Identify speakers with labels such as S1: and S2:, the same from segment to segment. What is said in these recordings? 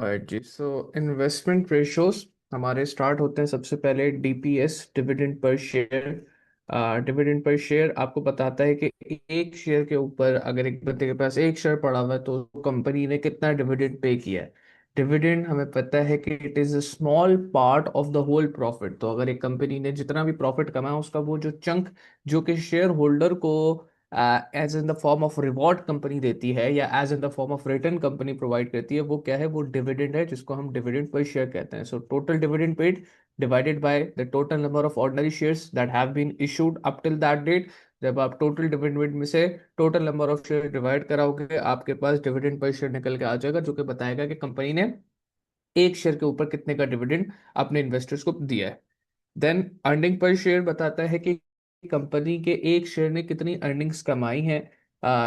S1: जी, so investment ratios हमारे start होते हैं सबसे पहले DPS, dividend per share. Dividend per share आपको बताता है कि एक शेयर के ऊपर अगर एक बंदे के पास एक शेयर पड़ा हुआ है तो कंपनी ने कितना डिविडेंड पे किया है। डिविडेंड हमें पता है कि it is a small part of the whole profit. तो अगर एक कंपनी ने जितना भी प्रॉफिट कमाया उसका वो जो चंक जो कि शेयर होल्डर को as in the form of reward company देती है या as in the form of return company provide करती है, वो क्या है? वो डिविडेंड है, जिसको हम डिविडेंड पर शेयर कहते हैं। So total dividend paid divided by the total number of ordinary shares that have been issued up till that date. जब आप टोटल डिविडेंड में से total number of share divide कराओगे, आपके पास डिविडेंड पर शेयर निकल के आ जाएगा, जो कि बताएगा कि कंपनी ने एक शेयर के ऊपर कितने का डिविडेंड अपने इन्वेस्टर्स को दिया है। देन अर्निंग पर शेयर बताता है कि कंपनी के एक शेयर ने कितनी अर्निंग्स कमाई है।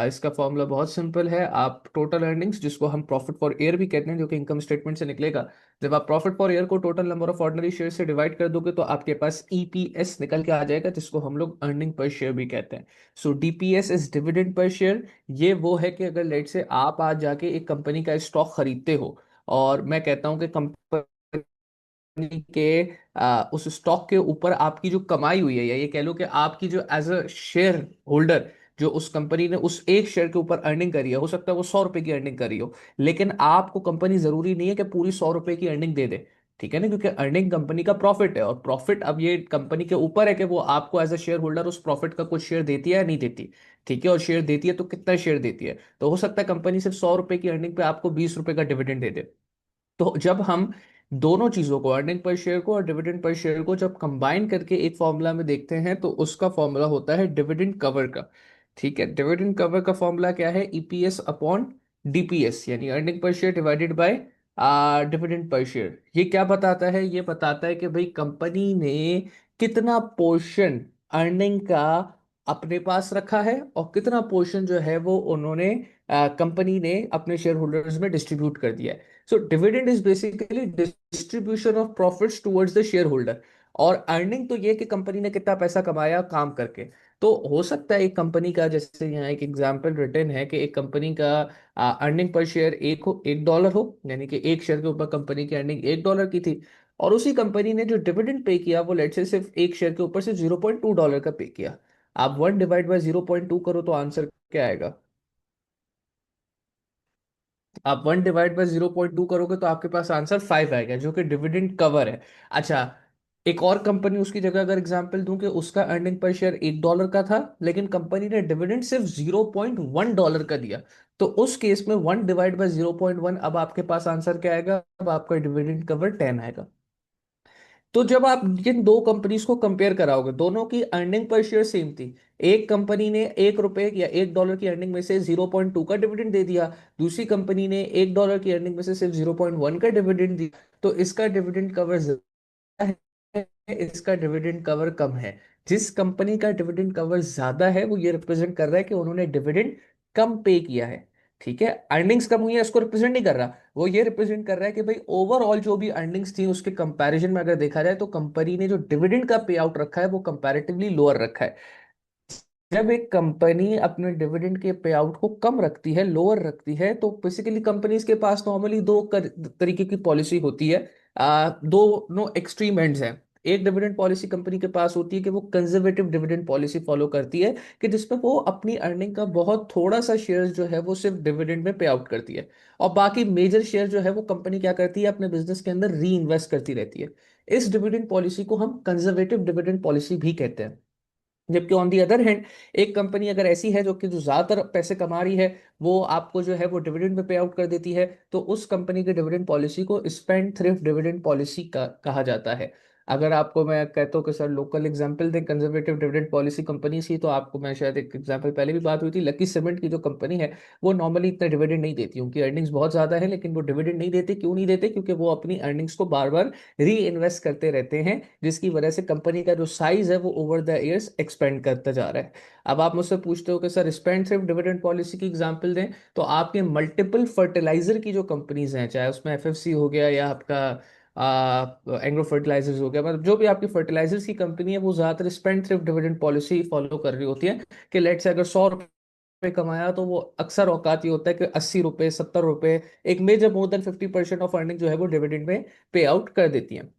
S1: इसका फॉर्मूला बहुत सिंपल है। आप टोटल अर्निंग्स, जिसको हम प्रॉफिट फॉर ईयर भी कहते हैं, जो कि इनकम स्टेटमेंट से निकलेगा, जब आप प्रॉफिट फॉर ईयर को total number of ordinary share से डिवाइड कर दोगे तो आपके पास ईपीएस निकल के आ जाएगा, जिसको हम लोग अर्निंग पर शेयर भी कहते हैं। So DPS is dividend per share. ये वो है कि अगर लेट से आप आज जाके एक कंपनी का स्टॉक खरीदते हो और मैं कहता हूँ कि कंपनी के उस स्टॉक के ऊपर आपकी जो कमाई हुई है, या ये कह लो कि आपकी जो एज अ शेयर होल्डर जो उस कंपनी ने उस एक शेयर के ऊपर अर्निंग करी है, हो सकता है वो 100 रुपए की अर्निंग करी हो, लेकिन आपको कंपनी जरूरी नहीं है कि पूरी 100 रुपए की अर्निंग दे दे। ठीक है ना, क्योंकि अर्निंग कंपनी का प्रॉफिट है, और प्रॉफिट अब ये कंपनी के ऊपर है कि वो आपको एज अ शेयर होल्डर उस प्रॉफिट का कुछ शेयर देती है या नहीं देती। ठीक है, और शेयर देती है तो कितना शेयर देती है? तो हो सकता है कंपनी सिर्फ 100 रुपए की अर्निंग पे आपको 20 रुपए का डिविडेंड दे दे। तो जब हम दोनों चीजों को, अर्निंग पर शेयर को और डिविडेंड पर शेयर को, जब कंबाइन करके एक फॉर्मूला में देखते हैं तो उसका फॉर्मूला होता है डिविडेंड कवर का। ठीक है, डिविडेंड कवर का फॉर्मूला क्या है? ईपीएस अपॉन डीपीएस, यानी earning per share divided by dividend per share. ये क्या बताता है? ये बताता है कि भाई कंपनी ने कितना पोर्शन अर्निंग का अपने पास रखा है और कितना पोर्शन जो है वो उन्होंने कंपनी ने अपने शेयर होल्डर्स में डिस्ट्रीब्यूट कर दिया है। So dividend is basically distribution of profits towards the share holder. और अर्निंग तो ये कि कंपनी ने कितना पैसा कमाया काम करके। तो हो सकता है एक कंपनी का, जैसे यहाँ एक एग्जांपल रिटर्न है कि एक कंपनी का अर्निंग पर शेयर $1 हो, यानी कि एक शेयर के ऊपर कंपनी की अर्निंग $1 की थी, और उसी कंपनी ने जो डिविडेंड पे किया वो लेट से सिर्फ एक शेयर के ऊपर से $0.2 का पे किया। आप 1 डिवाइड बाय 0.2 करो तो आंसर क्या आएगा? आप 1 डिवाइड बाय 0.2 करोगे तो आपके पास आंसर 5 आएगा, जो कि डिविडेंड कवर है। अच्छा, एक और कंपनी उसकी जगह अगर एग्जांपल दूं कि उसका अर्निंग पर शेयर $1 का था, लेकिन कंपनी ने डिविडेंड सिर्फ $0.1 का दिया, तो उस केस में 1 डिवाइड बाय 0.1, अब आपके पास आंसर क्या आएगा? अब आपका डिविडेंड कवर 10 आएगा। तो जब आप इन दो कंपनीज को कंपेयर कराओगे, दोनों की अर्निंग पर शेयर सेम थी। एक कंपनी ने ₹1 या $1 की अर्निंग में से 0.2 का डिविडेंड दे दिया, दूसरी कंपनी ने $1 की अर्निंग में से सिर्फ 0.1 का डिविडेंड दिया। तो इसका डिविडेंड कवर है, इसका डिविडेंड कवर कम है। जिस कंपनी का डिविडेंड कवर ज्यादा है वो ये रिप्रेजेंट कर रहा है कि उन्होंने डिविडेंड कम पे किया है। ठीक है, अर्निंग्स कम हुई है इसको रिप्रेजेंट नहीं कर रहा, वो ये रिप्रेजेंट कर रहा है कि भाई ओवरऑल जो भी अर्निंग्स थी उसके कंपैरिजन में अगर देखा जाए तो कंपनी ने जो डिविडेंड का पे आउट रखा है वो कंपैरेटिवली लोअर रखा है। जब एक कंपनी अपने डिविडेंड के पे आउट को कम रखती है, लोअर रखती है, तो बेसिकली कंपनीज के पास नॉर्मली तरीके की पॉलिसी होती है। दो नो एक्सट्रीम एंड्स हैं। एक डिविडेंड पॉलिसी कंपनी के पास होती है कि वो कंजर्वेटिव डिविडेंड पॉलिसी फॉलो करती है, कि जिसमें वो अपनी अर्निंग का बहुत थोड़ा सा शेयर जो है वो सिर्फ डिविडेंड में पे आउट करती है, और बाकी मेजर शेयर जो है वो कंपनी क्या करती है? अपने बिजनेस के अंदर री इन्वेस्ट करती रहती है। इस डिविडेंड पॉलिसी को हम कंजर्वेटिव डिविडेंड पॉलिसी भी कहते हैं। जबकि ऑन दी अदर हैंड, एक कंपनी अगर ऐसी है जो कि जो ज्यादातर पैसे कमा रही है, वो आपको जो है वो डिविडेंड में पे आउट कर देती है, तो उस कंपनी के डिविडेंड पॉलिसी को स्पेंड थ्रिफ्ट डिविडेंड पॉलिसी का कहा जाता है। अगर आपको मैं कहता हूँ कि सर लोकल एग्जांपल दें कंजर्वेटिव डिविडेंड पॉलिसी कंपनी की, तो आपको मैं शायद एक एग्जांपल पहले भी बात हुई थी, लकी सीमेंट की जो कंपनी है, वो नॉर्मली इतना डिविडेंड नहीं देती। उनकी अर्निंग्स बहुत ज्यादा है लेकिन वो डिविडेंड नहीं देते। क्यों नहीं देते? क्योंकि वो अपनी अर्निंग्स को बार बार री इन्वेस्ट करते रहते हैं, जिसकी वजह से कंपनी का जो साइज है वो ओवर द इयर्स एक्सपेंड करता जा रहा है। अब आप मुझसे पूछते हो कि sir spend thrift dividend policy की एग्जांपल दें, तो आपके मल्टीपल फर्टिलाइजर की जो कंपनीज हैं, चाहे उसमें एफएफसी हो गया या आपका एग्रो फर्टिलाइजर्स हो गया, मतलब जो भी आपकी फर्टिलाइजर्स की कंपनी है, वो ज्यादातर spend thrift dividend policy follow कर रही होती है। कि लेट से अगर 100 पे कमाया तो वो अक्सर औकात ये होता है कि 80 रुपए 70 रुपए, एक major more than 50% of earning जो है वो डिविडेंड में पे आउट कर देती है।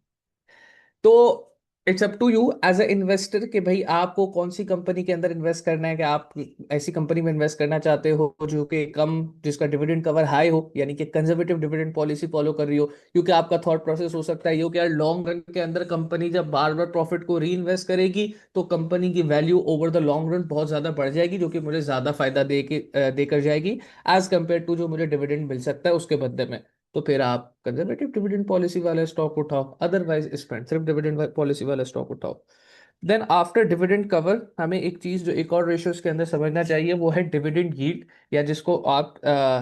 S1: तो it's up to you as a investor कि भाई आपको कौन सी कंपनी के अंदर इन्वेस्ट करना है, कि आप ऐसी कंपनी में इन्वेस्ट करना चाहते हो जो कि कम, जिसका डिविडेंड कवर हाई हो, यानी कि कंजर्वेटिव डिविडेंड पॉलिसी फॉलो कर रही हो। क्योंकि आपका थॉट प्रोसेस हो सकता है ये हो कि यार लॉन्ग रन के अंदर कंपनी जब बार बार प्रॉफिट को री इन्वेस्ट करेगी तो कंपनी की value over the long run बहुत ज्यादा बढ़ जाएगी, जो कि मुझे ज्यादा फायदा देकर जाएगी एज कंपेयर टू जो मुझे डिविडेंड मिल सकता है उसके बदले में। तो फिर आप कंजर्वेटिव डिविडेंड पॉलिसी वाला स्टॉक उठाओ, अदरवाइज स्पेंड सिर्फ डिविडेंड पॉलिसी वाला स्टॉक उठाओ। देन आफ्टर डिविडेंड कवर हमें एक चीज जो एक और रेशियोज के अंदर समझना चाहिए वो है डिविडेंड यील्ड, या जिसको आप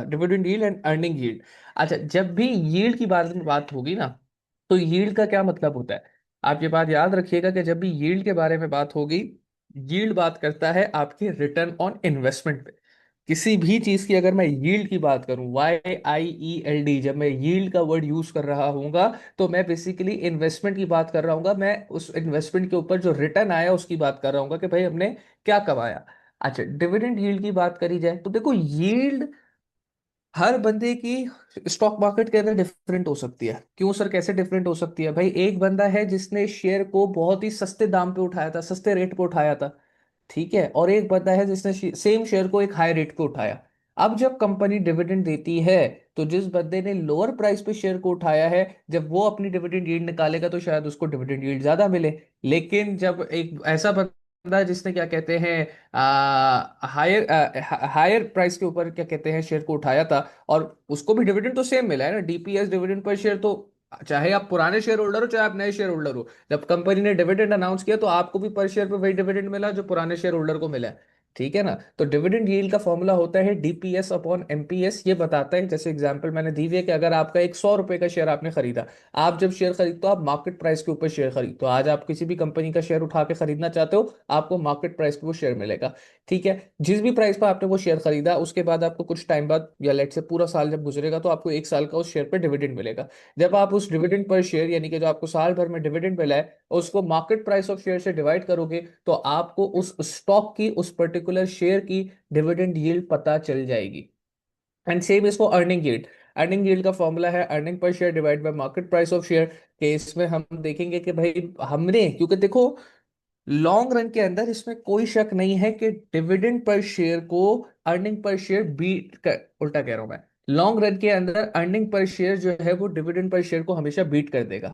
S1: dividend yield and earning yield. अच्छा, जब भी यील्ड की बारे में बात होगी ना, तो यील्ड का क्या मतलब होता है, आप ये बात याद रखिएगा कि जब भी यील्ड के बारे में बात होगी, यील्ड बात करता है आपके रिटर्न ऑन इन्वेस्टमेंट पे। किसी भी चीज की अगर मैं यील्ड की बात करूं, YIELD, जब मैं यील्ड का वर्ड यूज कर रहा हूंगा तो मैं बेसिकली इन्वेस्टमेंट की बात कर रहा हूंगा, मैं उस इन्वेस्टमेंट के ऊपर जो रिटर्न आया उसकी बात कर रहा हूंगा कि भाई हमने क्या कमाया। अच्छा, डिविडेंड यील्ड की बात करी जाए तो देखो यील्ड हर बंदे की स्टॉक मार्केट के अंदर डिफरेंट हो सकती है। क्यों सर, कैसे डिफरेंट हो सकती है? भाई एक बंदा है जिसने शेयर को बहुत ही सस्ते दाम पे उठाया था, सस्ते रेट पे उठाया था, ठीक है, और एक बंदा है जिसने सेम शेयर को एक हाई रेट पे उठाया। अब जब कंपनी डिविडेंड देती है तो जिस बंदे ने लोअर प्राइस पे शेयर को उठाया है, जब वो अपनी डिविडेंड यील्ड निकालेगा तो शायद उसको डिविडेंड यील्ड ज्यादा मिले। लेकिन जब एक ऐसा बंदा है जिसने क्या कहते हैं हायर हायर प्राइस के ऊपर क्या कहते हैं शेयर को उठाया था, और उसको भी डिविडेंड तो सेम मिला है ना, DPS डिविडेंड पर शेयर, तो चाहे आप पुराने शेयर होल्डर हो चाहे आप नए शेयर होल्डर हो, जब कंपनी ने डिविडेंड अनाउंस किया तो आपको भी पर शेयर पे वही डिविडेंड मिला जो पुराने शेयर होल्डर को मिला है। ठीक है ना? तो डिविडेंड यील्ड का फॉर्मूला होता है DPS अपॉन MPS। ये बताता है, जैसे एग्जांपल मैंने दी हुई है कि अगर आपका एक 100 रुपए का शेयर आपने खरीदा, आप जब शेयर खरीदते हो आप मार्केट प्राइस के ऊपर शेयर खरीदते हो। आज आप किसी भी कंपनी का शेयर उठा के खरीदना चाहते हो, आपको मार्केट प्राइस पे वो शेयर मिलेगा। ठीक है, जिस भी प्राइस पर आपने वो शेयर खरीदा उसके बाद आपको कुछ टाइम बाद, या लेट से पूरा साल जब गुजरेगा, तो आपको एक साल का उस शेयर पे डिविडेंड मिलेगा। जब आप उस डिविडेंड पर शेयर, यानी कि जो आपको साल भर में डिविडेंड मिला है, और उसको मार्केट प्राइस ऑफ शेयर से डिवाइड करोगे तो आपको उस स्टॉक की, उस पर्टिकुलर शेयर की डिविडेंड यील्ड पता चल जाएगी। एंड सेम इसको अर्निंग यील्ड। अर्निंग यील्ड का फॉर्मूला है earning per share divide by market price of share. Case में हम देखेंगे कि भाई हमने, क्योंकि देखो लॉन्ग रन के अंदर इसमें कोई शक नहीं है कि डिविडेंड पर शेयर को अर्निंग पर शेयर बीट कर, उल्टा कह रहा हूं मैं, लॉन्ग रन के अंदर अर्निंग पर शेयर जो है वो डिविडेंड पर शेयर को हमेशा बीट कर देगा।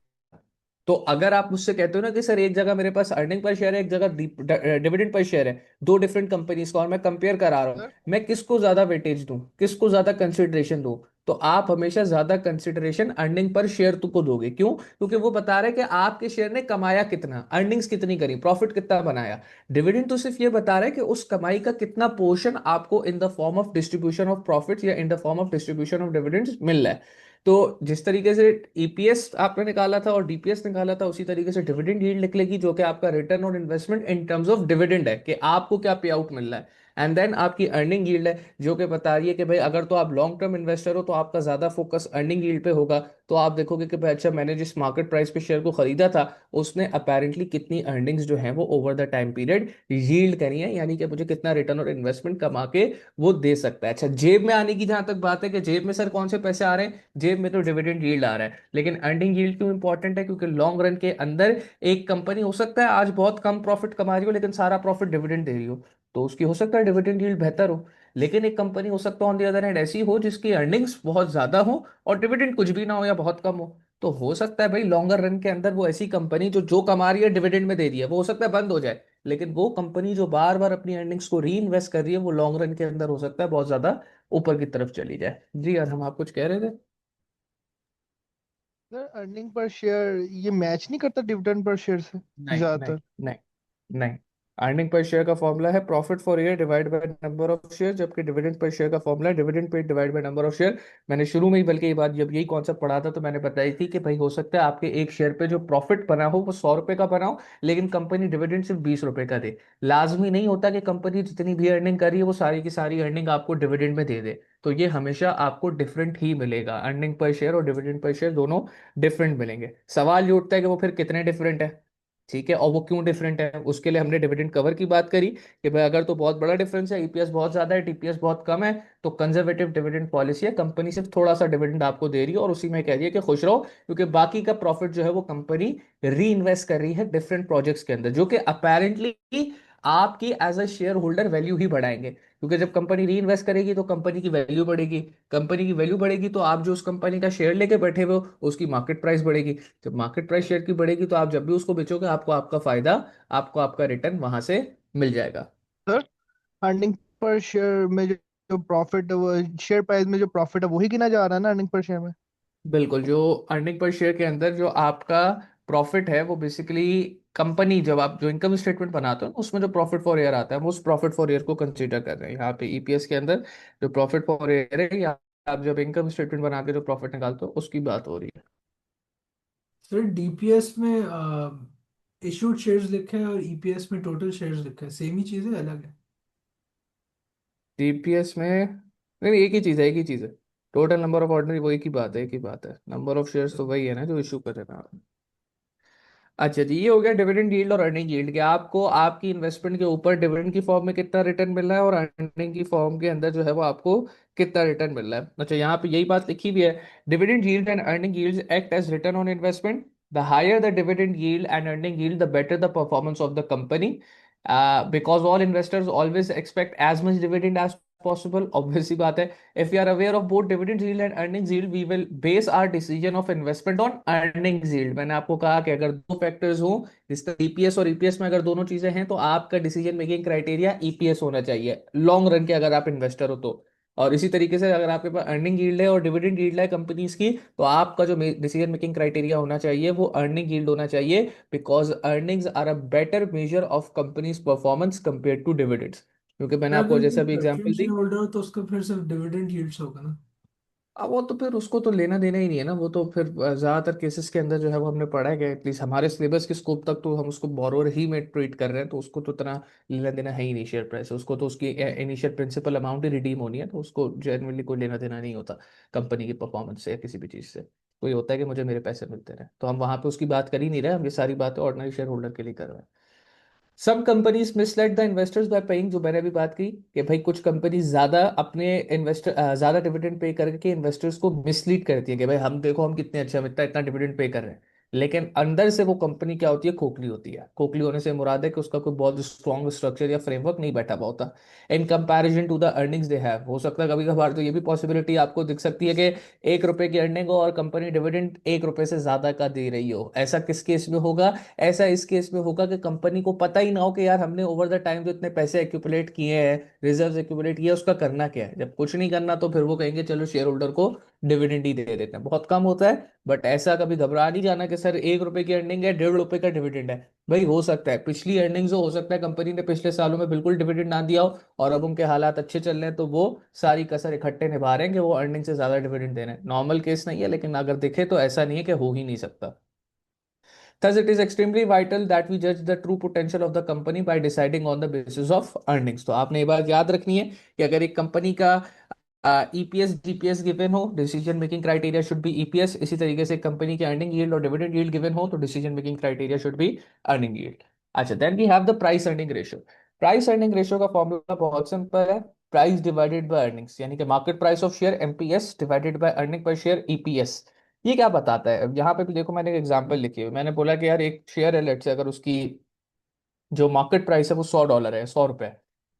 S1: तो अगर आप मुझसे कहते हो ना कि सर एक जगह मेरे पास अर्निंग पर शेयर है, एक जगह डिविडेंड पर शेयर है, दो डिफरेंट कंपनीज का, और मैं कंपेयर करा रहा हूँ,
S2: सर
S1: मैं किसको ज्यादा वेटेज दूं, किसको ज्यादा कंसिडरेशन दूं, तो आप हमेशा ज्यादा कंसिडरेशन अर्निंग पर शेयर को दोगे। क्यों? क्योंकि वो बता रहा है कि आपके शेयर ने कमाया कितना, अर्निंग्स कितनी करी, प्रॉफिट कितना बनाया। डिविडेंड तो सिर्फ ये बता रहा है कि उस कमाई का कितना पोर्शन आपको in the form of distribution of profit या in the form of distribution of dividends मिल रहा है। तो जिस तरीके से EPS आपने निकाला था और DPS निकाला था, उसी तरीके से डिविडेंड यील्ड निकलेगी, जो कि आपका return on investment in terms of dividend है, कि आपको क्या पे आउट मिल रहा है। एंड देन आपकी अर्निंग यील्ड है, जो कि बता रही है कि भाई अगर तो आप लॉन्ग टर्म इन्वेस्टर हो तो आपका ज्यादा फोकस अर्निंग यील्ड पे होगा। तो आप देखोगे कि भाई अच्छा, मैंने जिस मार्केट प्राइस पे शेयर को खरीदा था उसने अपेरेंटली कितनी अर्निंग्स जो है वो over the time period yield करी है, यानी कि मुझे कितना रिटर्न और इन्वेस्टमेंट कमा के वो दे सकता है। अच्छा, जेब में आने की जहां तक बात है कि जेब में सर कौन से पैसे आ रहे हैं, जेब में तो डिविडेंड यील्ड आ रहा है। लेकिन अर्निंग यील्ड क्यों इंपॉर्टेंट है? क्योंकि लॉन्ग रन के अंदर एक कंपनी हो सकता है आज बहुत कम प्रॉफिट कमा रही हो लेकिन सारा प्रॉफिट डिविडेंड दे रही हो, तो उसकी हो सकता है डिविडेंड यील्ड बेहतर हो। लेकिन एक कंपनी हो सकता है ऑन द अदर हैंड ऐसी हो जिसकी अर्निंग्स बहुत ज्यादा हो और डिविडेंड कुछ भी ना हो या बहुत कम हो। तो हो सकता है भाई लॉन्गर रन के अंदर वो ऐसी कंपनी जो कमा रही है डिविडेंड में दे रही है, वो हो सकता है बंद हो जाए। लेकिन वो कंपनी जो बार बार अपनी अर्निंग्स को री इन्वेस्ट कर रही है, वो लॉन्ग रन के अंदर हो सकता है बहुत ज्यादा ऊपर की तरफ चली जाए। जी यार, हम आप कुछ कह रहे थे?
S2: सर अर्निंग पर शेयर ये मैच नहीं करता डिविडेंड पर शेयर से
S1: नहीं नहीं
S2: ज्यादातर।
S1: नहीं नहीं। अर्निंग पर शेयर का फॉर्मूला है profit for year divide by number of share, जबकि डिविडेंड पर शेयर का फॉर्मूला है dividend pay divide by number of share. मैंने शुरू में ही बल्कि ये बात जब यही कॉन्सेप्ट पढ़ा था तो मैंने बताई थी कि भाई हो सकता है आपके एक शेयर पे जो प्रॉफिट बना हो वो 100 रुपए का बना हो, लेकिन कंपनी डिविडेंड सिर्फ 20 रुपए का दे। लाजमी नहीं होता कि कंपनी जितनी भी अर्निंग कर रही है वो सारी की सारी अर्निंग आपको डिविडेंड में दे दे। तो ये हमेशा आपको डिफरेंट ही मिलेगा, अर्निंग पर शेयर और डिविडेंड पर शेयर दोनों डिफरेंट मिलेंगे। सवाल ये उठता है कि वो फिर कितने डिफरेंट है। ठीक है, और वो क्यों डिफरेंट है उसके लिए हमने डिविडेंड कवर की बात करी कि भाई अगर तो बहुत बड़ा डिफरेंस है, ईपीएस बहुत ज्यादा है, टीपीएस बहुत कम है, तो कंजर्वेटिव डिविडेंड पॉलिसी है, कंपनी सिर्फ थोड़ा सा डिविडेंड आपको दे रही है और उसी में कह रही है कि खुश रहो, क्योंकि बाकी का प्रॉफिट जो है वो कंपनी री इन्वेस्ट कर रही है डिफरेंट प्रोजेक्ट्स के अंदर, जो कि अपेरेंटली आपकी as a shareholder value ही बढ़ाएंगे, क्योंकि जब कंपनी री इन्वेस्ट करेगी तो कंपनी की वैल्यू बढ़ेगी, कंपनी की वैल्यू बढ़ेगी तो आप जो उस कंपनी का शेयर लेके बैठे हुए हो उसकी मार्केट प्राइस बढ़ेगी, जब मार्केट प्राइस शेयर की बढ़ेगी तो आप जब भी उसको बेचोगे आपको आपका फायदा, आपको आपका रिटर्न वहां से मिल जाएगा।
S2: सर, अर्निंग पर शेयर में जो प्रॉफिट है वो शेयर प्राइस में जो प्रॉफिट है वही गिना जा रहा है ना अर्निंग पर शेयर में।
S1: बिल्कुल, जो अर्निंग पर शेयर के अंदर जो आपका प्रॉफिट है वो बेसिकली कंपनी, जब आप जो इनकम स्टेटमेंट बनाते हो उसमें जो प्रॉफिट फॉर ईयर आता है, हम उस प्रॉफिट फॉर ईयर को कंसीडर कर रहे हैं यहाँ पे ईपीएस के अंदर। जो प्रॉफिट फॉर ईयर है या आप जब इनकम स्टेटमेंट बना के जो प्रॉफिट निकालते हो उसकी बात हो रही है।
S3: सर डीपीएस में इशूड शेयर्स लिखे हैं और ईपीएस में टोटल शेयर्स लिखे हैं, सेम ही चीज़ है, अलग है?
S1: जीपीएस में नहीं, एक ही चीज़ है, एक ही चीज़ है। टोटल नंबर ऑफ ऑर्डिनरी वो एक ही बात है, एक ही बात है, नंबर ऑफ शेयर्स तो वही है ना जो इशू कर रहे हैं ना। अच्छा जी, ये हो गया डिविडेंड यील्ड और अर्निंग यील्ड के, आपको आपकी इन्वेस्टमेंट के ऊपर डिविडेंड की फॉर्म में कितना रिटर्न मिल रहा है और अर्निंग की फॉर्म के अंदर जो है वो आपको कितना रिटर्न मिल रहा है। अच्छा, यहाँ पे यही बात लिखी हुई है, dividend yield and earning yields act as return on investment, the higher the dividend yield and earning yield the better the performance of the company, because all investors always expect as much dividend as possible, obvious सी बात है। If we are aware of both dividend yield and earnings yield, we will base our decision of investment on earnings yield। मैंने आपको कहा कि अगर दो factors हो, जिसका ईपीएस और ईपीएस में अगर दोनों चीजें हैं तो आपका डिसीजन मेकिंग क्राइटेरिया ईपीएस होना चाहिए लॉन्ग रन के, अगर आप इन्वेस्टर हो तो। और इसी तरीके से अगर आपके पास अर्निंग यील्ड है और डिविडेंड यील्ड है कंपनीज की, तो आपका जो डिसीजन मेकिंग क्राइटेरिया होना चाहिए वो अर्निंग यील्ड होना चाहिए, because earnings are a better measure of companies performance compare to dividends, क्योंकि मैंने
S3: तो अगर
S1: आपको
S3: कोई
S1: जैसा भी एग्जांपल
S3: प्रेफरेंस शेयर
S1: दी।
S3: होल्डर हो तो उसका फिर सिर्फ डिविडेंड यील्ड्स होगा ना?
S1: अब वो तो फिर उसको तो लेना देना ही नहीं है ना, वो तो फिर ज्यादातर केसेस के अंदर जो है वो हमने पढ़ा है कि एटलीस्ट हमारे सिलेबस के स्कोप तक तो हम उसको बोरोवर ही में ट्रीट कर रहे हैं, तो उसको तो इतना लेना देना है ही नहीं शेयर प्राइस से, उसको तो उसकी इनिशियल प्रिंसिपल अमाउंट ही रिडीम होनी है, तो उसको जनरली कोई लेना देना नहीं होता कंपनी की परफॉर्मेंस से या किसी भी चीज़ से। कोई होता है कि मुझे मेरे पैसे मिलते रहे, तो हम वहां पे उसकी बात कर ही नहीं रहे, हम ये सारी बातें ऑर्डिनरी शेयर होल्डर के लिए कर रहे हैं। Some companies misled the investors by paying, जो मैंने अभी बात की कि भाई कुछ कंपनी ज्यादा अपने इन्वेस्टर ज्यादा डिविडेंड पे करके इन्वेस्टर्स को मिसलीड करती है कि भाई हम देखो हम कितने अच्छे, हम इतना इतना डिविडेंड पे कर रहे हैं, लेकिन अंदर से वो कंपनी क्या होती है, खोखली होती है। खोखली होने से मुराद है कि उसका कोई बहुत स्ट्रॉन्ग स्ट्रक्चर या फ्रेमवर्क नहीं बैठा हुआ होता in comparison to the earnings they have. हो सकता है कभी कभार तो ये भी पॉसिबिलिटी आपको दिख सकती है कि 1 रुपए की अर्निंग हो और कंपनी डिविडेंड 1 रुपए से ज्यादा का दे रही हो। ऐसा किस केस में होगा? ऐसा इस केस में होगा कि कंपनी को पता ही ना हो कि यार हमने ओवर द टाइम जो इतने पैसे एक्यूमुलेट किए हैं, रिजर्व्स एक्यूमुलेट किए हैं, उसका करना क्या है। जब कुछ नहीं करना तो फिर वो कहेंगे चलो शेयर होल्डर को डिविडेंड ही दे देते हैं, बहुत कम होता है, बट ऐसा कभी घबरा नहीं जाना कि सर 1 रुपए की अर्निंग है 1.5 रुपए का डिविडेंड है। भाई हो सकता है पिछली अर्निंग्स हो सकता है कंपनी ने पिछले सालों में बिल्कुल डिविडेंड ना दिया हो और अब उनके हालात अच्छे चल रहे हैं तो वो सारी कसर इकट्ठे निभा रहे हैं कि वो अर्निंग से ज्यादा डिविडेंड दे रहे हैं। नॉर्मल केस नहीं है, लेकिन अगर देखे तो ऐसा नहीं है कि हो ही नहीं सकता। Thus, it is extremely vital that we judge the true potential of the company by deciding on the basis of earnings। तो आपने ये बात याद रखनी है कि अगर एक कंपनी का ईपीएस जीपीएस गिवन हो, decision making criteria should be EPS. इसी तरीके से कंपनी की अर्निंग यील्ड और डिविडेंड यील्ड गिवन हो तो decision making criteria should be earning yield. अच्छा, then we have the price earning ratio. Price earning ratio का फॉर्मूला बहुत सिंपल है, प्राइस डिवाइडेड बाय अर्निंग्स, यानी कि market price of share MPS divided by earning per share EPS. ये क्या बताता है? अब यहाँ पे भी देखो, मैंने एक एग्जांपल लिखी है, मैंने बोला कि यार एक शेयर है, लेट से अगर उसकी जो मार्केट प्राइस है वो $100 है, 100 रुपए,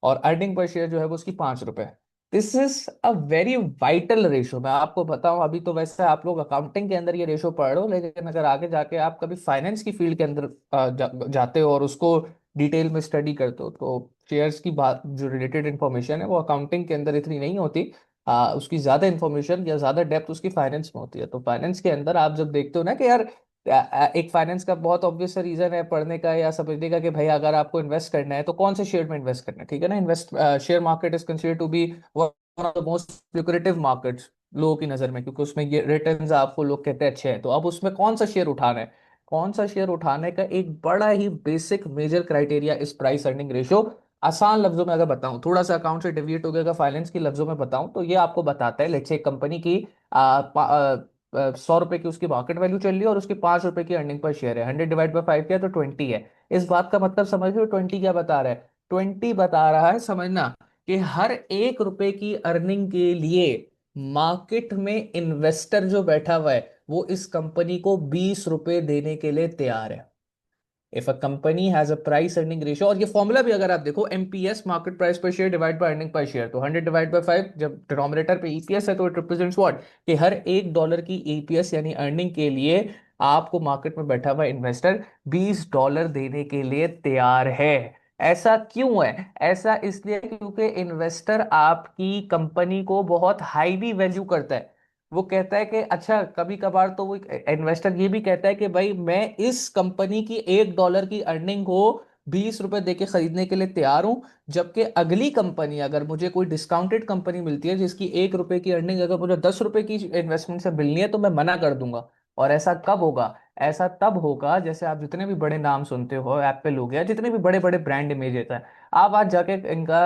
S1: और अर्निंग पर शेयर जो है वो उसकी $5। This is a very vital ratio. मैं आपको बताऊं, अभी तो वैसे आप लोग अकाउंटिंग के अंदर ये रेशो पढ़ रहे हो, लेकिन अगर आगे जाके आप कभी फाइनेंस की फील्ड के अंदर जाते हो और उसको डिटेल में स्टडी करते हो तो शेयर्स की बात जो रिलेटेड इन्फॉर्मेशन है वो अकाउंटिंग के अंदर इतनी नहीं होती। उसकी ज्यादा इन्फॉर्मेशन या ज्यादा डेप्थ उसकी फाइनेंस में होती है। तो फाइनेंस के अंदर आप जब देखते हो ना कि यार एक फाइनेंस का बहुत ऑब्वियस रीजन है पढ़ने का या समझने का कि भाई अगर आपको इन्वेस्ट करना है तो कौन से शेयर में इन्वेस्ट करना है, ठीक है ना। Invest share market is considered to be one of the most lucrative markets लोगों की नजर में, क्योंकि उसमें ये रिटर्न्स आपको लोग कहते हैं अच्छे हैं। तो अब उसमें कौन सा शेयर उठाना है, कौन सा शेयर उठाने का एक बड़ा ही बेसिक मेजर क्राइटेरिया इस प्राइस अर्निंग रेशियो। आसान लफ्जों में अगर बताऊं, थोड़ा सा अकाउंट से डेविएट हो गया, फाइनेंस के लफ्जों में बताऊं तो ये आपको बताता है लेट्स से कंपनी की 100 रुपए की उसकी मार्केट वैल्यू चल रही है और उसकी 5 रुपए की अर्निंग पर शेयर है, 100 डिवाइड बाय 5 किया तो 20 है। इस बात का मतलब समझ लो 20 क्या बता रहा है, 20 बता रहा है, समझना, कि हर 1 रुपए की अर्निंग के लिए मार्केट में इन्वेस्टर जो बैठा हुआ है वो इस कंपनी को 20 रुपए देने के लिए तैयार है। If a company has a price earning ratio, और ये फॉर्मूला भी अगर आप देखो, एमपीएस मार्केट प्राइस पर share divide by earning per share, तो 100 डिवाइड बाय 5, जब डिनोमिनेटर पे ईपीएस है तो इट रिप्रेजेंट्स व्हाट, कि हर $1 की ईपीएस यानी अर्निंग के लिए आपको मार्केट में बैठा हुआ इन्वेस्टर $20 देने के लिए तैयार है। ऐसा क्यों है? ऐसा इसलिए क्योंकि इन्वेस्टर आपकी कंपनी को बहुत हाईली वैल्यू करता है। वो कहता है कि अच्छा, कभी कभार तो वो इन्वेस्टर ये भी कहता है कि भाई मैं इस कंपनी की $1 की अर्निंग को 20 रुपए देके खरीदने के लिए तैयार हूं, जबकि अगली कंपनी, अगर मुझे कोई डिस्काउंटेड कंपनी मिलती है जिसकी 1 रुपए की अर्निंग अगर मुझे 10 रुपए की इन्वेस्टमेंट से मिलनी है, तो मैं मना कर दूंगा। और ऐसा कब होगा? ऐसा तब होगा जैसे आप जितने भी बड़े नाम सुनते हो, एप्पल हो गया, जितने भी बड़े बड़े ब्रांड इमेजेस हैं, आप आज जाके इनका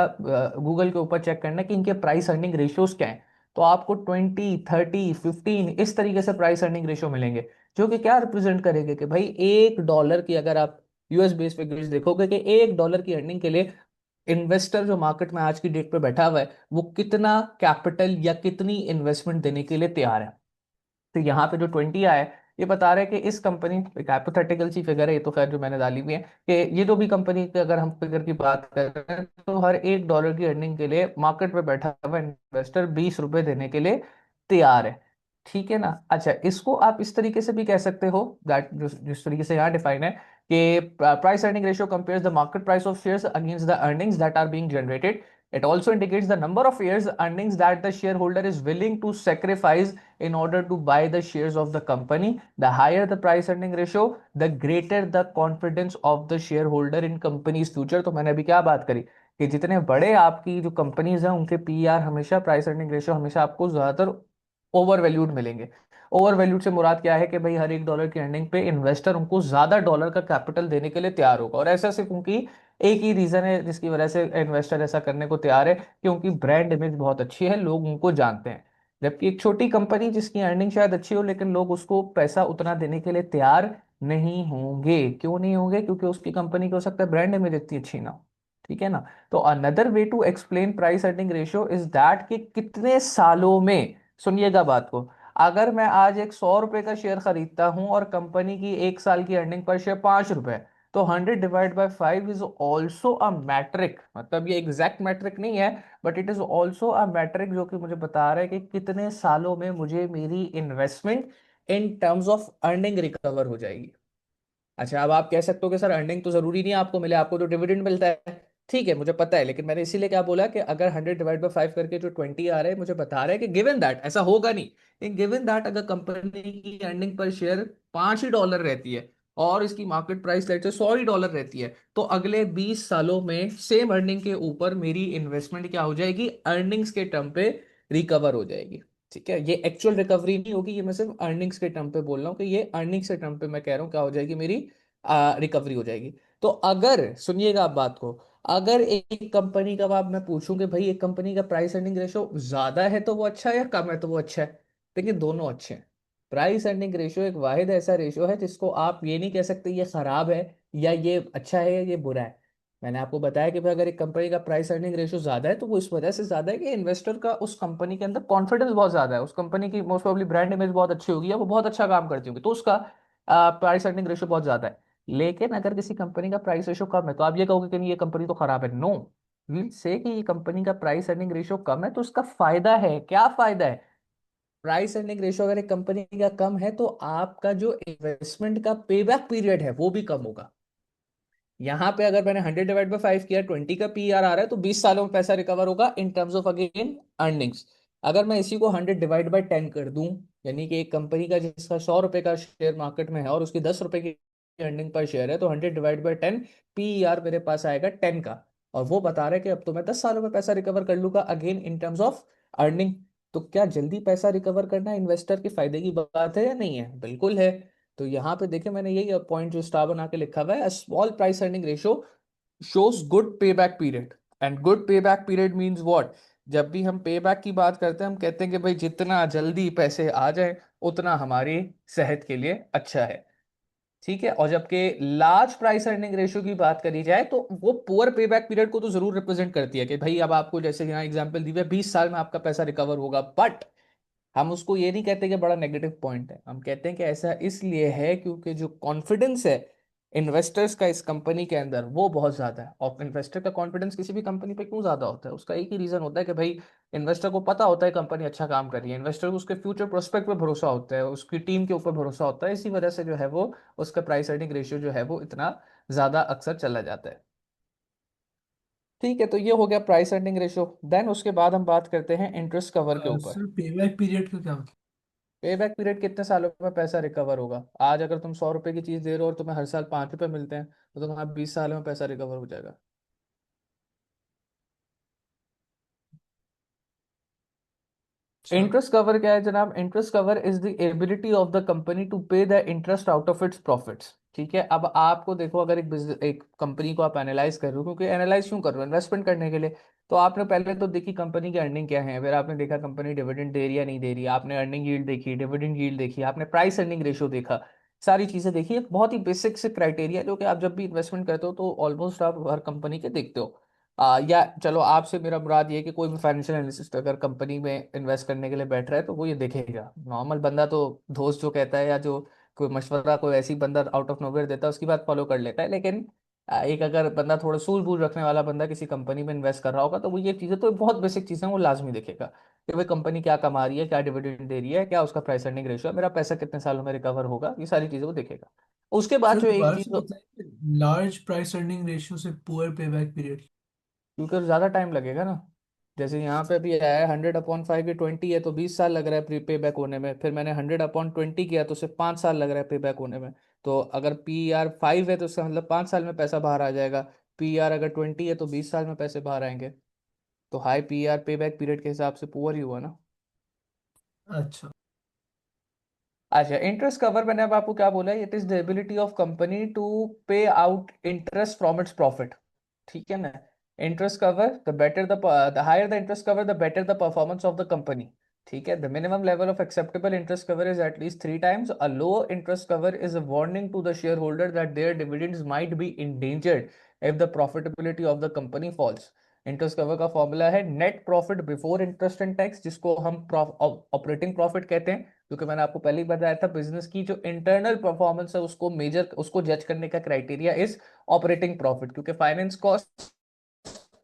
S1: गूगल के ऊपर चेक करना कि इनके प्राइस अर्निंग रेशियोज क्या हैं। तो आपको 20, 30, 15 इस तरीके से प्राइस अर्निंग रेशियो मिलेंगे, जो कि क्या रिप्रेजेंट करेंगे कि भाई $1 की, अगर आप यूएस बेस फिगर्स देखोगे, कि $1 की अर्निंग के लिए इन्वेस्टर जो मार्केट में आज की डेट पे बैठा हुआ है वो कितना कैपिटल या कितनी इन्वेस्टमेंट देने के लिए तैयार है। तो यहाँ पे जो 20 आया है, ये बता रहा है कि इस कंपनी, एक हाइपोथेटिकल सी फिगर है ये तो, खैर जो मैंने डाली हुई है, कि ये जो भी कंपनी की अगर हम फिगर की बात कर रहे हैं, तो हर $1 की अर्निंग के लिए मार्केट में बैठा हुआ इन्वेस्टर 20 रुपए देने के लिए तैयार है। ठीक है ना? अच्छा, इसको आप इस तरीके से भी कह सकते हो, दैट जिस तरीके से यहाँ डिफाइन है, कि price earning ratio compares the market price of shares against the earnings that are being generated. It also indicates the number of years earnings that the shareholder is willing to sacrifice in order to buy the shares of the company. The higher the price earning ratio, the greater the confidence of the shareholder in company's future. तो मैंने अभी क्या बात करी, कि जितने बड़े आपकी जो कंपनीज हैं उनके पीआर हमेशा, प्राइस अर्निंग रेशियो हमेशा आपको ज्यादातर ओवर वैल्यूड मिलेंगे। ओवर वैल्यूड से मुराद क्या है, कि भाई हर $1 की अर्निंग पे इन्वेस्टर उनको ज्यादा डॉलर का कैपिटल देने के लिए तैयार होगा। और ऐसा सिर्फ उनकी एक ही रीजन है जिसकी वजह से इन्वेस्टर ऐसा करने को तैयार है, क्योंकि ब्रांड इमेज बहुत अच्छी है, लोग उनको जानते हैं। जबकि एक छोटी कंपनी जिसकी अर्निंग शायद अच्छी हो, लेकिन लोग उसको पैसा उतना देने के लिए तैयार नहीं होंगे। क्यों नहीं होंगे? क्योंकि उसकी कंपनी को हो सकता है ब्रांड इमेज इतनी अच्छी ना हो। ठीक है ना? तो another way to explain price earning ratio is that, कि कितने सालों में, सुनिएगा बात को, अगर मैं आज एक 100 रुपए का शेयर खरीदता हूं और कंपनी की 1 साल की अर्निंग पर शेयर 5 रुपए, तो 100 divide by 5 is also a matric. मतलब ये एग्जैक्ट मैट्रिक नहीं है, but it is also a matric, जो कि मुझे बता रहा है कि कितने सालों में मुझे मेरी investment in terms of earning recover हो जाएगी। अच्छा, अब आप कह सकते हो कि सर अर्निंग तो जरूरी नहीं है आपको मिले, आपको तो डिविडेंड मिलता है। ठीक है, मुझे पता है, लेकिन मैंने इसीलिए क्या बोला, कि अगर 100 डिवाइड बाय 5 करके जो 20 आ रहा है, मुझे बता रहा है कि गिवन दैट ऐसा होगा नहीं, लेकिन गिवन दैट अगर कंपनी की अर्निंग पर शेयर $5 ही रहती है और इसकी मार्केट प्राइस लेट से $100 रहती है, तो अगले 20 सालों में सेम अर्निंग के ऊपर मेरी इन्वेस्टमेंट क्या हो जाएगी, अर्निंग्स के टर्म पे रिकवर हो जाएगी। ठीक है, ये एक्चुअल रिकवरी नहीं होगी, ये मैं सिर्फ अर्निंग्स के टर्म पे बोल रहा हूँ, कि ये अर्निंग्स के टर्म पे मैं कह रहा हूँ क्या हो जाएगी, मेरी रिकवरी हो जाएगी। तो अगर, सुनिएगा आप बात को, अगर एक कंपनी का, अब मैं पूछूं कि भाई एक कंपनी का प्राइस अर्निंग रेशियो ज्यादा है तो वो अच्छा है, या कम है तो वो अच्छा है, लेकिन दोनों अच्छे हैं। प्राइस अर्निंग रेशियो एक वाहिद ऐसा रेशियो है जिसको आप ये नहीं कह सकते ये खराब है या ये अच्छा है या ये बुरा है। मैंने आपको बताया कि भाई अगर एक कंपनी का प्राइस अर्निंग रेशियो ज्यादा है तो वो इस वजह से ज्यादा है कि इन्वेस्टर का उस कंपनी के अंदर कॉन्फिडेंस बहुत ज्यादा है, उस कंपनी की मोस्ट प्रोबेबली ब्रांड इमेज बहुत अच्छी होगी या वो बहुत अच्छा काम करती होगी, तो उसका प्राइस अर्निंग रेशियो बहुत ज्यादा है। लेकिन अगर किसी कंपनी का प्राइस रेशियो कम है, तो आप ये कहोगे कि नहीं ये कंपनी तो खराब है। नो, विल से कि ये कंपनी का प्राइस अर्निंग रेशियो कम है तो उसका फायदा है। क्या फायदा है? प्राइस अर्निंग रेशियो अगर एक कंपनी का कम है तो आपका जो इन्वेस्टमेंट का पेबैक पीरियड है वो भी कम होगा। यहाँ पे अगर मैंने 100 डिवाइड बाय 5 किया, 20 का पीआर आ रहा है, तो 20 सालों में पैसा रिकवर होगा in terms of again earnings. अगर मैं इसी को 100 डिवाइड बाय 10 कर दूं, यानी कि एक कंपनी का जिसका 100 रुपए का शेयर मार्केट में है और उसकी 10 रुपए की अर्निंग पर शेयर है, तो 100 डिवाइड बाय 10 पीआर मेरे पास आएगा 10 का। और वो बता रहा है कि अब तो मैं 10 सालों में पैसा रिकवर कर लूंगा again in terms of earning. तो क्या जल्दी पैसा रिकवर करना इन्वेस्टर के फायदे की बात है या नहीं है? बिल्कुल है। तो यहाँ पे देखें, मैंने यही पॉइंट जो स्टार बना के लिखा हुआ है, small price earning ratio shows good पे बैक पीरियड। एंड गुड पे बैक पीरियड मींस व्हाट? जब भी हम पे बैक की बात करते हैं, हम कहते हैं कि भाई जितना जल्दी पैसे आ जाए उतना हमारी सेहत के लिए अच्छा है। ठीक है। और जबकि लार्ज प्राइस अर्निंग रेशियो की बात करी जाए तो वो पुअर पे बैक पीरियड को तो जरूर रिप्रेजेंट करती है कि भाई अब आपको जैसे यहाँ एग्जांपल दी हुई है 20 साल में आपका पैसा रिकवर होगा, बट हम उसको ये नहीं कहते कि बड़ा नेगेटिव पॉइंट है। हम कहते हैं कि ऐसा इसलिए है क्योंकि जो कॉन्फिडेंस है इन्वेस्टर्स का इस कंपनी के अंदर वो बहुत ज्यादा है। और इन्वेस्टर का कॉन्फिडेंस किसी भी कंपनी पे क्यों ज्यादा होता है, उसका एक ही रीजन होता है कि भाई इन्वेस्टर को पता होता है कंपनी अच्छा काम कर रही है, इन्वेस्टर को उसके फ्यूचर प्रोस्पेक्ट पे भरोसा होता है, उसकी टीम के ऊपर भरोसा होता है। इसी वजह से जो है वो उसका प्राइस अर्निंग रेशियो जो है वो इतना ज्यादा अक्सर चला जाता है। ठीक है, तो ये हो गया प्राइस अर्निंग रेशियो। देन उसके बाद हम बात करते हैं इंटरेस्ट कवर के ऊपर।
S3: सर पे बैक पीरियड का क्या मतलब?
S1: पे बैक पीरियड कितने सालों में पैसा रिकवर होगा। आज अगर तुम 100 रुपए की चीज दे रहे हो और तुम्हें हर साल 5 रुपए मिलते हैं तो तुम्हारा 20 साल में पैसा रिकवर हो जाएगा।
S3: अच्छा।
S1: इंटरेस्ट कवर क्या है जनाब। Interest cover is the ability of the company to pay the interest out of its profits. ठीक है। अब आपको देखो, अगर एक कंपनी को आप एनालाइज कर रहे हो, क्योंकि एनालाइज क्यों कर रहे हो, इन्वेस्टमेंट करने के लिए। तो आपने पहले तो देखी कंपनी की अर्निंग क्या है, फिर आपने देखा कंपनी डिविडेंड दे रही है नहीं दे रही, आपने अर्निंग यील्ड देखी, डिविडेंड यील्ड देखी, आपने प्राइस अर्निंग रेशियो देखा, सारी चीजें देखी। एक बहुत ही बेसिक से क्राइटेरिया जो कि आप जब भी इन्वेस्टमेंट करते हो तो ऑलमोस्ट आप हर कंपनी के देखते हो। या चलो आपसे मेरा मुराद ये है कि कोई भी फाइनेंशियल एनालिस्ट अगर कंपनी में इन्वेस्ट करने के लिए बैठ रहा है तो वो ये देखेगा। नॉर्मल बंदा तो दोस्त जो कहता है या जो कोई मशवरा कोई ऐसी बंदा आउट ऑफ नोवेयर देता है उसकी बात फॉलो कर लेता है। लेकिन एक अगर बंदा थोड़ा सूझबूझ रखने वाला बंदा किसी कंपनी में इन्वेस्ट कर रहा होगा तो वो ये चीज़ें तो बहुत बेसिक चीज़ें वो लाजमी देखेगा कि भाई कंपनी क्या कमा रही है, क्या डिविडेंड दे रही है, क्या उसका प्राइस अर्निंग रेशियो है, मेरा पैसा कितने सालों में रिकवर होगा, ये सारी चीज़ें वो देखेगा। उसके बाद
S3: सर
S1: जो एक
S3: दोबारा से
S1: चीज़,
S3: बताइए, लार्ज प्राइस अर्निंग रेशियो से पुअर पे बैक पीरियड।
S1: क्योंकि ज़्यादा टाइम लगेगा ना। जैसे यहाँ पे भी आया है 100/5 की 20 है तो 20 साल लग रहा है प्री पे बैक होने में, फिर मैंने 100/20 किया तो सिर्फ 5 साल लग रहा है पे बैक होने में। तो अगर PR 5 है तो इसका मतलब 5 साल में पैसा बाहर आ जाएगा। PR अगर 20 है तो 20 साल में पैसे बाहर आएंगे। तो हाई PR पे बैक पीरियड के हिसाब से पुअर ही हुआ ना।
S3: अच्छा।
S1: अच्छा, इंटरेस्ट कवर मैंने अब आपको क्या बोला है, it is the ability of company to pay out interest from its profit. ठीक है ना। Interest cover the higher the interest cover the better the performance of the company. ठीक है। The minimum level of acceptable interest cover is at least 3 times। A low interest cover is a warning to the share holder that their dividends might be endangered if the profitability of the company false. Interest cover का formula है net profit before interest and tax, जिसको हम operating profit कहते हैं। क्योंकि मैंने आपको पहले ही बताया था बिजनेस की जो इंटरनल परफॉर्मेंस है उसको जज करने का क्राइटेरिया इज ऑपरेटिंग प्रॉफिट। क्योंकि फाइनेंस कॉस्ट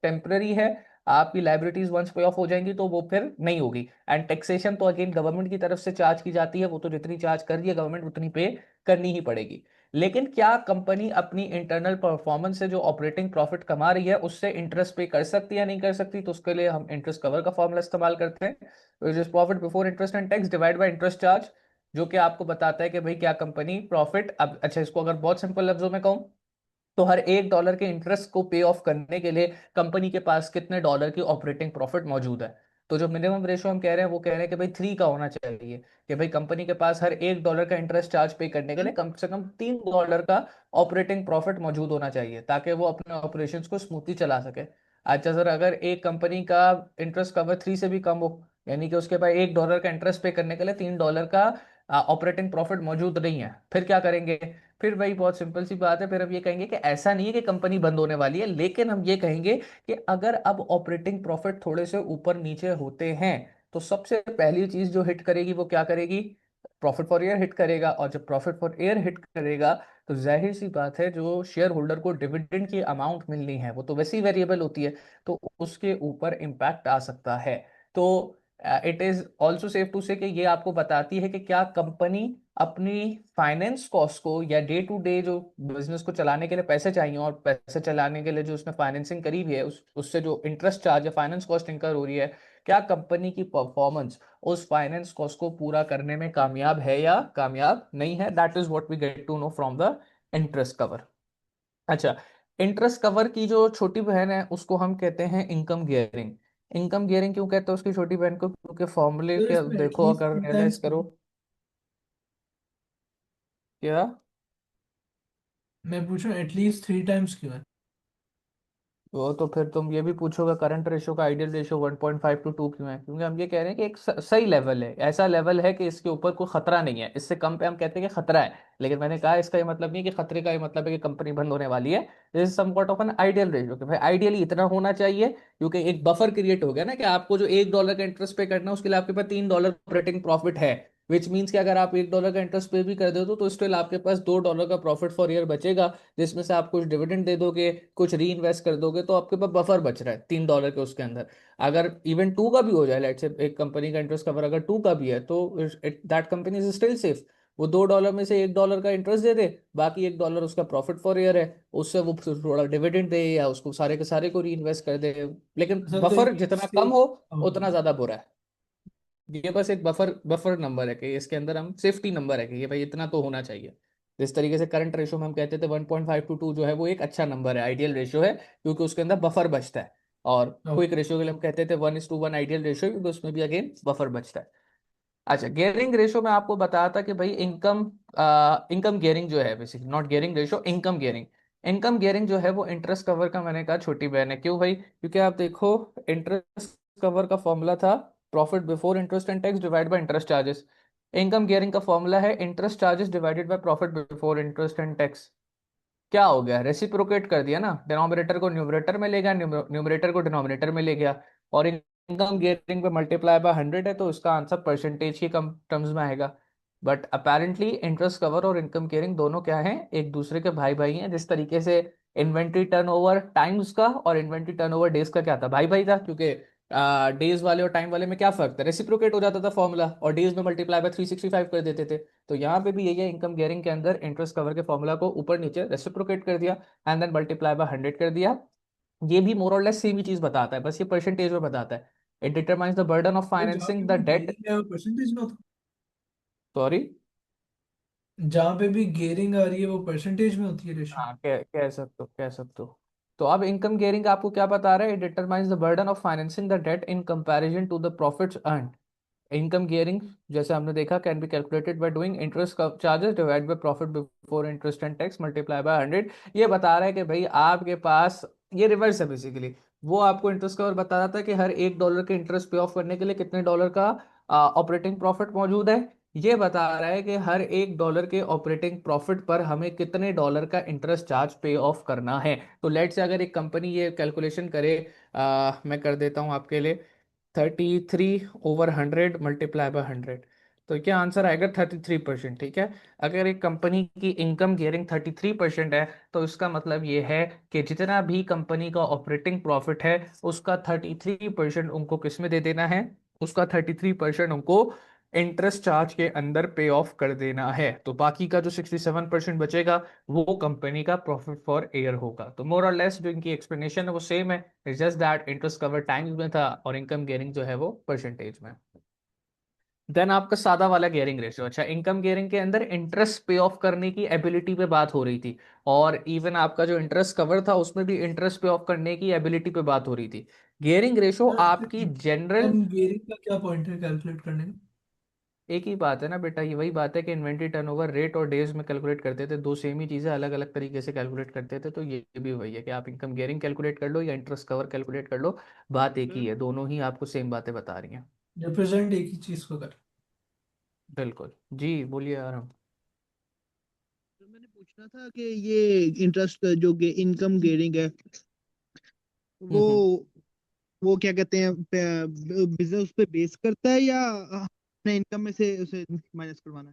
S1: टेम्पररी है, आपकी लाइबिलिटीज वंस पे ऑफ हो जाएंगी तो वो फिर नहीं होगी। एंड टैक्सेशन तो अगेन गवर्नमेंट की तरफ से चार्ज की जाती है, वो तो जितनी चार्ज कर रही है गवर्नमेंट उतनी पे करनी ही पड़ेगी। लेकिन क्या कंपनी अपनी इंटरनल परफॉर्मेंस से जो ऑपरेटिंग प्रॉफिट कमा रही है उससे इंटरेस्ट पे कर सकती है या नहीं कर सकती, तो उसके लिए हम इंटरेस्ट कवर का फॉर्मूला इस्तेमाल करते हैं, which is profit before interest and tax divide by interest charge. जो कि आपको बताता है कि भाई क्या कंपनी प्रॉफिट, अब अच्छा इसको अगर बहुत सिंपल लफ्जों में कहूं तो हर $1 के इंटरेस्ट को पे ऑफ करने के लिए कंपनी के पास कितने डॉलर की ऑपरेटिंग प्रॉफिट मौजूद है। तो जो मिनिमम रेशियो हम कह रहे हैं वो कह रहे हैं कि भाई 3 का होना चाहिए, कि भाई कंपनी के पास हर $1 का इंटरेस्ट चार्ज पे करने के लिए कम से कम $3 का ऑपरेटिंग प्रॉफिट मौजूद होना चाहिए ताकि वो अपने ऑपरेशंस को स्मूथली चला सके। अच्छा सर, अगर एक कंपनी का इंटरेस्ट कवर 3 से भी कम हो, यानी कि उसके पास $1 का इंटरेस्ट पे करने के लिए $3 का ऑपरेटिंग प्रॉफिट मौजूद नहीं है, फिर क्या करेंगे। फिर वही बहुत सिंपल सी बात है, फिर हम ये कहेंगे कि ऐसा नहीं है कि कंपनी बंद होने वाली है, लेकिन हम ये कहेंगे कि अगर अब ऑपरेटिंग प्रॉफिट थोड़े से ऊपर नीचे होते हैं तो सबसे पहली चीज जो हिट करेगी वो क्या करेगी, प्रॉफिट फॉर ईयर हिट करेगा। और जब प्रॉफिट फॉर ईयर हिट करेगा तो जाहिर सी बात है जो शेयर होल्डर को डिविडेंड की अमाउंट मिलनी है वो तो वैसी वेरिएबल होती है, तो उसके ऊपर इम्पैक्ट आ सकता है। तो it is also safe to say कि ये आपको बताती है कि क्या कंपनी अपनी फाइनेंस कॉस्ट को या डे टू डे जो बिजनेस को चलाने के लिए पैसे चाहिए और पैसे चलाने के लिए जो उसने फाइनेंसिंग करी हुई है उससे जो इंटरेस्ट चार्ज या फाइनेंस कॉस्ट इंकर हो रही है, क्या कंपनी की परफॉर्मेंस उस फाइनेंस कॉस्ट को पूरा करने में कामयाब है या कामयाब नहीं है। That is what we get to know from the interest cover. अच्छा, इंटरेस्ट कवर की जो छोटी बहन है उसको हम कहते हैं इनकम गियरिंग। इनकम गियरिंग क्यों कहते हैं उसकी छोटी बहन को, क्योंकि फॉर्मूले
S3: सर
S1: के
S3: इसमें
S1: देखो
S3: एटलीस्ट
S1: अगर
S3: थ्री
S1: रियलाइज
S3: टाइम्स
S1: करो। क्या।
S3: मैं पूछ रहा हूँ एटलीस्ट 3 टाइम्स क्यों है?
S1: वो तो फिर तुम ये भी पूछोगे करंट रेशो का आइडियल रेशो 1.5 to 2 क्यों है, क्योंकि हम ये कह रहे हैं कि एक सही लेवल है, ऐसा लेवल है कि इसके ऊपर कोई खतरा नहीं है, इससे कम पे हम कहते हैं कि खतरा है। लेकिन मैंने कहा इसका ये मतलब नहीं है कि खतरे का ये मतलब है कि कंपनी बंद होने वाली है। This is somewhat of an ideal ratio कि भाई आइडियली इतना होना चाहिए, क्योंकि एक बफर क्रिएट हो गया ना कि आपको जो $1 का इंटरेस्ट पे करना है उसके लिए आपके पास $3 ऑपरेटिंग प्रॉफिट है। विच मीन्स कि अगर आप $1 का इंटरेस्ट पे भी कर दो तो स्टिल आपके पास $2 का प्रॉफिट फॉर ईयर बचेगा, जिसमें से आप कुछ डिविडेंड दे दोगे, कुछ री इन्वेस्ट कर दोगे, तो आपके पास बफर बच रहा है $3 के उसके अंदर। अगर इवन 2 का भी हो जाए, लेट्स से एक कंपनी का इंटरेस्ट कवर अगर 2 का भी है, तो that company is still safe. वो $2 में से $1 का इंटरेस्ट दे दे, बाकी $1 उसका प्रॉफिट फॉर ईयर है, उससे वो फिर थोड़ा डिविडेंड दे या उसको सारे के सारे को री इन्वेस्ट कर दे। लेकिन
S3: अच्छा, तो
S1: बफर
S3: ये
S1: जितना कम
S3: सेफ।
S1: हो उतना ज्यादा बुरा है। ये बस एक बफर बफर नंबर है कि इसके अंदर हम सेफ्टी नंबर है कि ये भाई इतना तो होना चाहिए। जिस तरीके से करंट रेशो में हम कहते थे 1.5 to 2 जो है वो एक अच्छा नंबर है, आइडियल रेशियो है, क्योंकि उसके अंदर बफर बचता है। और क्विक
S3: ओके।
S1: रेशियो के लिए हम कहते थे 1:1 आइडियल रेशियो, क्योंकि उसमें भी अगेन बफर बचता है। अच्छा, गेयरिंग रेशियो में आपको बताया था कि भाई इनकम गेयरिंग जो है, basically not gearing ratio, income gearing. Income gearing जो है वो इंटरेस्ट कवर का मैंने कहा छोटी बहन है। क्यों भाई? क्योंकि आप देखो, इंटरेस्ट कवर का फॉर्मूला था profit before interest and tax divide by interest charges. Income gearing का फॉर्मूला है interest charges divided by profit before interest and tax. क्या हो गया? रेसिप्रोकेट कर दिया ना, डिनोमिनेटर को न्यूमरेटर में ले गया, न्यूमरेटर को डिनोमिनेटर में ले गया। और इनकम गेयरिंग पे मल्टीप्लाई बाय 100 है, तो इसका आंसर परसेंटेज के कम टर्म्स में आएगा। बट अपेरेंटली इंटरेस्ट कवर और इनकम गेयरिंग दोनों क्या है, एक दूसरे के भाई भाई हैं। जिस तरीके से इन्वेंट्री टर्नओवर टाइम्स का और इन्वेंट्री टर्नओवर डेज का क्या था, भाई भाई था, क्योंकि डेज वाले और टाइम वाले में क्या फर्क था, रेसिप्रोकेट हो जाता था फॉर्मूला, और डेज में मल्टीप्लाई बाय 365 कर देते थे। तो यहाँ पे भी यही है, इनकम गेयरिंग के अंदर इंटरेस्ट कवर के फॉर्मूला को ऊपर नीचे रेसिप्रोकेट कर दिया एंड देन मल्टीप्लाई बाय 100 कर दिया। ये भी मोर और लेस सेम ही चीज बताता है, बस ये परसेंटेज में बताता है। It determines the burden of
S3: तो जहाँ
S1: फाइनेंसिंग
S3: पे
S1: द
S3: भी
S1: डेट।
S3: गेयरिंग है वो परसेंटेज में होता
S1: सॉरी।
S3: जहाँ पे भी गेयरिंग आ रही है वो परसेंटेज में होती है रेशो।
S1: हाँ, कह सकते हो, कह सकते हो। तो अब इनकम गेयरिंग आपको क्या बता रहा है? It determines the burden of financing the debt in comparison to the profits earn. Income gearing जैसे हमने देखा can be calculated by doing interest charges divide by profit before interest and tax multiply by 100। ये बता रहा है कि भाई आपके पास, ये रिवर्स है बेसिकली। वो आपको इंटरेस्ट कवर बता रहा था कि हर $1 के इंटरेस्ट पे ऑफ करने के लिए कितने डॉलर का ऑपरेटिंग प्रॉफिट मौजूद है। ये बता रहा है कि हर $1 के ऑपरेटिंग प्रॉफिट पर हमें कितने डॉलर का इंटरेस्ट चार्ज पे ऑफ करना है। तो लेट से अगर एक कंपनी ये कैलकुलेशन करे, मैं कर देता हूँ आपके लिए, 33/100 मल्टीप्लाई बाय 100, तो क्या आंसर आएगा? 33%। ठीक है। अगर एक कंपनी की इनकम गियरिंग 33% है, तो इसका मतलब ये है कि जितना भी कंपनी का ऑपरेटिंग प्रॉफिट है उसका 33% उनको किस में दे देना है, उसका 33% उनको इंटरेस्ट चार्ज के अंदर पे ऑफ कर देना है। तो बाकी का जो 67% बचेगा वो कंपनी का प्रॉफिट फॉर ईयर होगा। तो मोर और लेस जो इनकी एक्सप्लेनेशन है वो सेम है, it's just that interest cover times में था और इनकम गियरिंग जो है वो परसेंटेज में। देन आपका सादा वाला गियरिंग रेशियो। अच्छा, इनकम गियरिंग के अंदर इंटरेस्ट पे ऑफ करने की एबिलिटी पे बात हो रही थी, और इवन आपका जो इंटरेस्ट कवर था उसमें भी इंटरेस्ट पे ऑफ करने की एबिलिटी पे बात हो रही थी। गियरिंग रेशियो आपकी जनरल,
S3: इनकम गेयरिंग का क्या पॉइंट है कैलकुलेट करने का?
S1: एक ही बात है ना बेटा, ये वही बात है कि इन्वेंट्री टर्नओवर रेट और डेज में कैलकुलेट करते थे, दो सेम ही चीज़ें अलग अलग तरीके से कैलकुलेट करते थे। तो ये भी वही है कि आप इनकम गियरिंग कैलकुलेट कर लो या इंटरेस्ट कवर कैलकुलेट कर लो, बात एक ही है, दोनों ही आपको सेम बातें बता रही हैं।
S3: रिप्रेजेंट एक ही चीज को कर।
S1: बिल्कुल जी, बोलिए यार हम।
S2: तो मैंने पूछना था कि ये इंटरेस्ट जो इनकम गेयरिंग है वो
S1: हम्म।
S2: वो क्या कहते हैं, बिजनेस पे बेस करता है या अपने इनकम में से उसे माइनस करवाना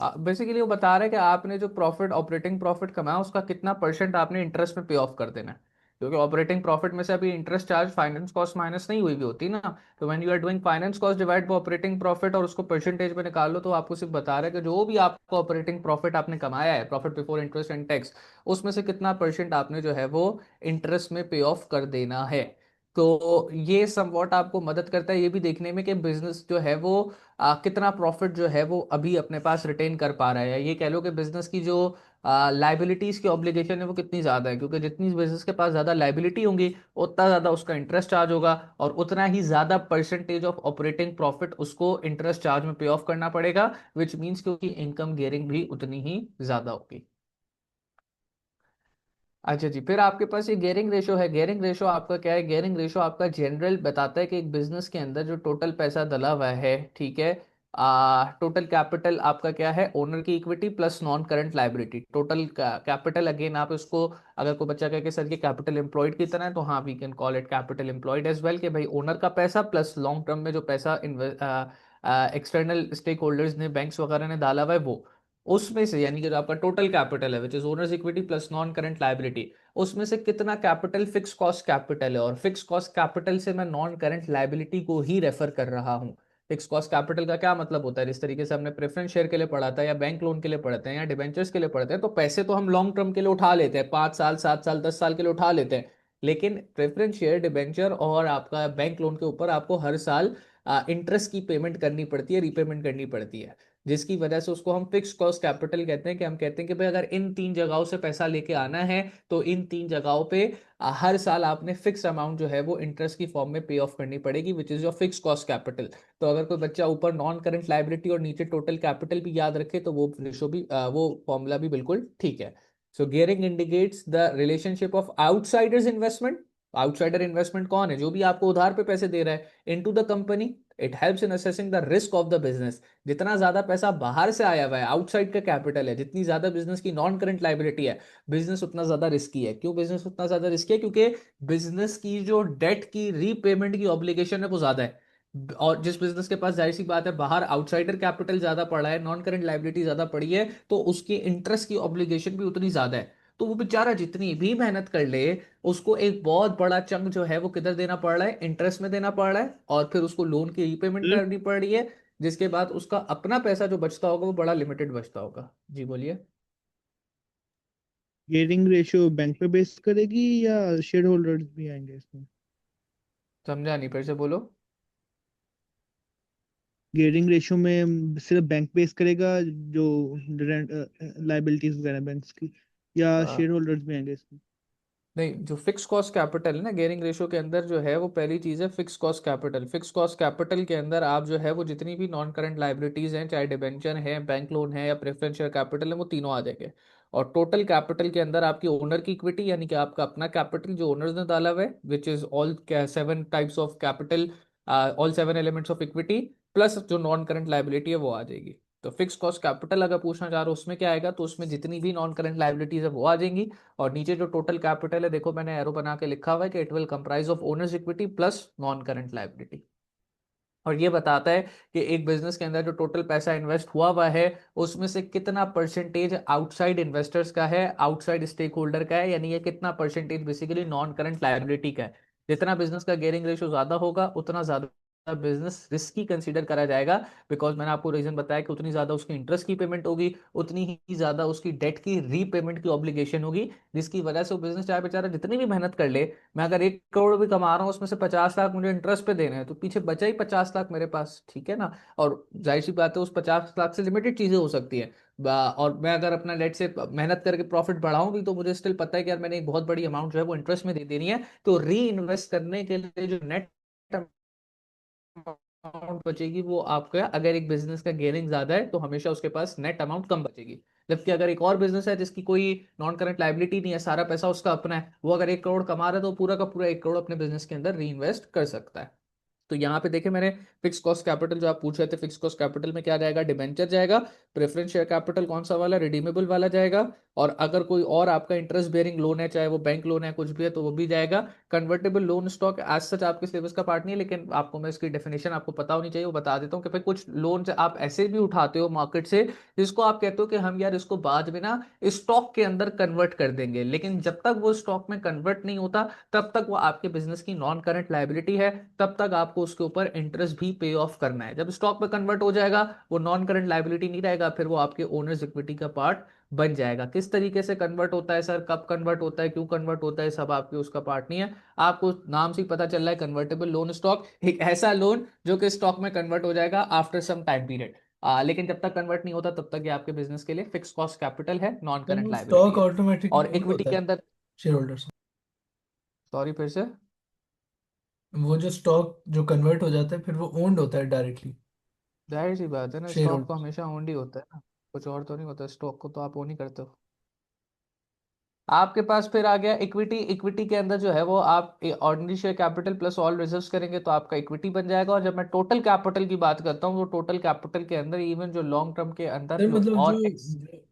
S2: है?
S1: बेसिकली वो बता रहा है कि आपने जो प्रॉफिट ऑपरेटिंग प्रॉफिट कमाया उसका कितना परसेंट आपने इंटरेस्ट में पे ऑफ कर देना है। क्योंकि ऑपरेटिंग प्रॉफिट में से अभी interest charge finance cost minus नहीं हुई भी होती ना। तो when you are doing finance cost divide by operating profit और उसको परसेंटेज में निकाल लो, तो आपको सिर्फ बता रहा है कि जो भी आपको ऑपरेटिंग प्रॉफिट आपने कमाया है, profit before interest and tax, उसमें से कितना परसेंट आपने जो है वो इंटरेस्ट में पे ऑफ कर देना है। तो ये समवॉट आपको मदद करता है ये भी देखने में कि बिजनेस जो है वो कितना प्रॉफिट जो है वो अभी अपने पास रिटेन कर पा रहा है। ये कह लो कि बिजनेस की जो लाइबिलिटीज की ऑब्लिगेशन है वो कितनी ज़्यादा है, क्योंकि जितनी बिजनेस के पास ज़्यादा लाइबिलिटी होंगी उतना ज़्यादा उसका इंटरेस्ट चार्ज होगा, और उतना ही ज़्यादा परसेंटेज ऑफ ऑपरेटिंग प्रॉफिट उसको इंटरेस्ट चार्ज में पे ऑफ करना पड़ेगा, विच मीन्स क्योंकि इनकम गियरिंग भी उतनी ही ज़्यादा होगी। अच्छा जी, फिर आपके पास ये गेयरिंग रेशो है। गेयरिंग रेशो आपका क्या है? गेयरिंग रेशो आपका जनरल बताता है कि एक बिजनेस के अंदर जो टोटल पैसा डला हुआ है, ठीक है, टोटल कैपिटल आपका क्या है? ओनर की equity plus non current liability. Total capital, again आप इसको, अगर कोई बच्चा कहे कि सर ये कैपिटल एम्प्लॉयड की तरह है, तो हाँ, we can call it capital employed as well, कि भाई ओनर का पैसा प्लस लॉन्ग टर्म में जो पैसा एक्सटर्नल स्टेक होल्डर्स ने, बैंक्स वगैरह ने डाला हुआ है, वो उसमें से, यानी कि जो आपका टोटल कैपिटल है which is owners equity plus non current liability, उसमें से कितना कैपिटल फिक्स कॉस्ट कैपिटल है। और फिक्स कॉस्ट कैपिटल से मैं नॉन करंट लाइबिलिटी को ही रेफर कर रहा हूँ। फिक्स कॉस्ट कैपिटल का क्या मतलब होता है? जिस तरीके से हमने प्रेफरेंस शेयर के लिए पढ़ा था, या बैंक लोन के लिए पढ़ते हैं, या डिबेंचर्स के लिए पढ़ते हैं, तो पैसे तो हम लॉन्ग टर्म के लिए उठा लेते हैं, 5 साल 7 साल 10 साल के लिए उठा लेते हैं। लेकिन प्रेफरेंस शेयर, डिबेंचर और आपका बैंक लोन के ऊपर आपको हर साल इंटरेस्ट की पेमेंट करनी पड़ती है, रीपेमेंट करनी पड़ती है, जिसकी वजह से उसको हम फिक्स कॉस्ट कैपिटल कहते हैं। कि हम कहते हैं कि भाई अगर इन 3 जगहों से पैसा लेके आना है, तो इन 3 जगहों पे हर साल आपने फिक्स अमाउंट जो है वो इंटरेस्ट की फॉर्म में पे ऑफ करनी पड़ेगी, which is your fix cost capital. तो अगर कोई बच्चा ऊपर नॉन करंट लाइबिलिटी और नीचे टोटल कैपिटल भी याद रखे, तो वो रेशो भी, वो फॉर्मूला भी बिल्कुल ठीक है। So gearing indicates the relationship of outsiders investment. Outsider investment कौन है? जो भी आपको उधार पे पैसे दे रहा है into the company. It helps in assessing the risk of the business. जितना ज्यादा पैसा बाहर से आया हुआ है, आउटसाइड का कैपिटल है, जितनी ज्यादा बिजनेस की नॉन करंट लाइबिलिटी है, बिजनेस उतना ज्यादा रिस्की है। क्यों बिजनेस उतना ज्यादा रिस्की है? क्योंकि बिजनेस की जो डेट की रीपेमेंट की ऑब्लिगेशन है वो ज्यादा है। और जिस बिजनेस के पास, जाहिर सी बात है, बाहर आउटसाइडर कैपिटल ज्यादा पड़ा है, नॉन करंट लाइबिलिटी ज्यादा पड़ी है, तो उसकी इंटरेस्ट की ऑब्लिगेशन भी उतनी ज्यादा है। तो वो बेचारा जितनी भी मेहनत कर ले, उसको एक बहुत बड़ा चंक जो है वो किधर देना पड़ रहा है? इंटरेस्ट में देना पड़ रहा है, और फिर उसको लोन की रीपेमेंट करनी पड़ रही है, जिसके बाद उसका अपना पैसा जो बचता होगा वो बड़ा लिमिटेड बचता होगा। जी बोलिए।
S2: गेयरिंग रेशियो बैंक पे बेस करेगी या शेयर होल्डर्स भी आएंगे इसमें?
S1: समझा नहीं, फिर से बोलो।
S2: गेयरिंग रेशियो में सिर्फ बैंक बेस करेगा, जो लाइबिलिटीज वगैरह बैंक्स की, या शेयर होल्डर्स भी आएंगे इसमें?
S1: नहीं, जो फिक्स कॉस्ट कैपिटल है ना गेयरिंग रेशियो के अंदर, जो है वो पहली चीज है fix cost capital. Fix cost capital के अंदर आप जो है वो जितनी भी नॉन करंट लाइबिलिटीज हैं, चाहे डिबेंचर है, बैंक लोन है, या प्रेफरेंस शेयर कैपिटल है, वो तीनों आ जाएंगे। और टोटल कैपिटल के अंदर आपकी ओनर की इक्विटी, यानी कि आपका अपना कैपिटल जो ओनर्स ने डाला हुआ है, which is all 7 types of capital, all 7 elements of equity, plus जो नॉन करंट लाइबिलिटी है वो आ जाएगी। तो फिक्स कॉस्ट कैपिटल अगर पूछना चाह रहे हो उसमें क्या आएगा, तो उसमें जितनी भी नॉन करंट लाइबिलिटीज है वो आ जाएंगी। और नीचे जो टोटल कैपिटल है, देखो मैंने एरो बना के लिखा हुआ है कि it will comprise of owners equity plus non current liability. और ये बताता है कि एक बिजनेस के अंदर जो टोटल पैसा इन्वेस्ट हुआ हुआ है, उसमें से कितना परसेंटेज आउटसाइड इन्वेस्टर्स का है, आउटसाइड स्टेक होल्डर का है, यानी ये कितना percentage basically non current liability का है। जितना बिजनेस का गेयरिंग रेशियो ज्यादा होगा, उतना ज्यादा बिजनेस रिस्की कंसीडर करा जाएगा। बिकॉज मैंने आपको रीजन बताया कि उतनी ज्यादा उसकी इंटरेस्ट की पेमेंट होगी, उतनी ही ज्यादा उसकी डेट की रीपेमेंट की ऑब्लिगेशन होगी, जिसकी वजह से वो बिजनेस चाहे बेचारा जितनी भी मेहनत कर ले, मैं अगर 1 करोड़ भी कमा रहा हूँ, उसमें से 50 लाख मुझे इंटरेस्ट पे देने हैं, तो पीछे बचा ही 50 लाख मेरे पास, ठीक है ना। और जाहिर सी बात है उस 50 लाख से लिमिटेड चीजें हो सकती है। और मैं अगर अपना लेट से मेहनत करके प्रॉफिट बढ़ाऊं भी, तो मुझे स्टिल पता है कि यार मैंने एक बहुत बड़ी अमाउंट जो है वो इंटरेस्ट में दे देनी है। तो री इन्वेस्ट करने के लिए जो नेट अमाउंट बचेगी, वो आपका, अगर एक बिजनेस का गेयरिंग ज्यादा है, तो हमेशा उसके पास नेट अमाउंट कम बचेगी। जबकि अगर एक और बिजनेस है जिसकी कोई नॉन करंट लाइबिलिटी नहीं है, सारा पैसा उसका अपना है, वो अगर 1 करोड़ कमा रहा है, तो पूरा का पूरा 1 करोड़ अपने बिजनेस के अंदर री इन्वेस्ट कर सकता है। तो यहाँ पे देखे मैंने, फिक्स कॉस्ट कैपिटल जो आप पूछ रहे थे, फिक्स कॉस्ट कैपिटल में क्या जाएगा? डिबेंचर जाएगा। प्रेफरेंस शेयर कैपिटल कौन सा वाला? रिडीमेबल वाला जाएगा। और अगर कोई और आपका इंटरेस्ट बेयरिंग लोन है, चाहे वो बैंक लोन है, कुछ भी है, तो वो भी जाएगा। Convertible loan stock as such आपके सिलेबस का पार्ट नहीं है, लेकिन आपको मैं इसकी डेफिनेशन आपको पता होनी चाहिए, वो बता देता हूँ कि भाई कुछ लोन आप ऐसे भी उठाते हो मार्केट से, जिसको आप कहते हो कि हम यार इसको बाद में ना स्टॉक के अंदर कन्वर्ट कर देंगे, लेकिन जब तक वो स्टॉक में कन्वर्ट नहीं होता, तब तक वो आपके बिजनेस की नॉन करंट लाइबिलिटी है, तब तक आपको उसके ऊपर इंटरेस्ट भी पे ऑफ करना है। जब स्टॉक में कन्वर्ट हो जाएगा, वो नॉन करंट लाइबिलिटी नहीं रहेगा, फिर वो आपके ओनर्स इक्विटी का पार्ट बन जाएगा। किस तरीके से कन्वर्ट होता है सर, कब कन्वर्ट होता है, क्यों कन्वर्ट होता है, सब आपके उसका पार्ट नहीं है। आपको नाम से ही पता चल रहा है, कन्वर्टेबल लोन स्टॉक, एक ऐसा लोन जो कि स्टॉक में कन्वर्ट हो जाएगा आफ्टर सम टाइम पीरियड। लेकिन जब तक कन्वर्ट नहीं होता, तब तक ये आपके बिजनेस के लिए फिक्स कॉस्ट कैपिटल है, नॉन
S3: देन
S1: करंट
S3: वो
S1: लाइबिलिटी
S3: स्टॉक
S1: है।
S3: ऑटोमेटिकली
S1: और
S3: ओन्ड
S1: इक्विटी
S3: होता
S1: के
S3: है
S1: अंदर,
S3: शेयर होल्डर्स।
S1: सॉरी फिर से।
S3: वो जो स्टॉक जो कन्वर्ट हो जाता है फिर वो ओन्ड होता है डायरेक्टली
S1: जाहिर सी बात है ना,
S3: शेयर
S1: स्टॉक तो
S3: होल्डर्स।
S1: हमेशा ओन ही होता है ना, कुछ और तो नहीं होता, स्टॉक को तो आप ओन ही करते हो। आपके पास फिर आ गया इक्विटी। इक्विटी के अंदर जो है वो आप ordinary share capital plus all reserves करेंगे तो आपका इक्विटी बन जाएगा। और जब मैं टोटल कैपिटल की बात करता हूँ तो टोटल कैपिटल के अंदर इवन जो लॉन्ग टर्म के अंदर
S3: सर
S1: जो
S3: मतलब जो
S1: और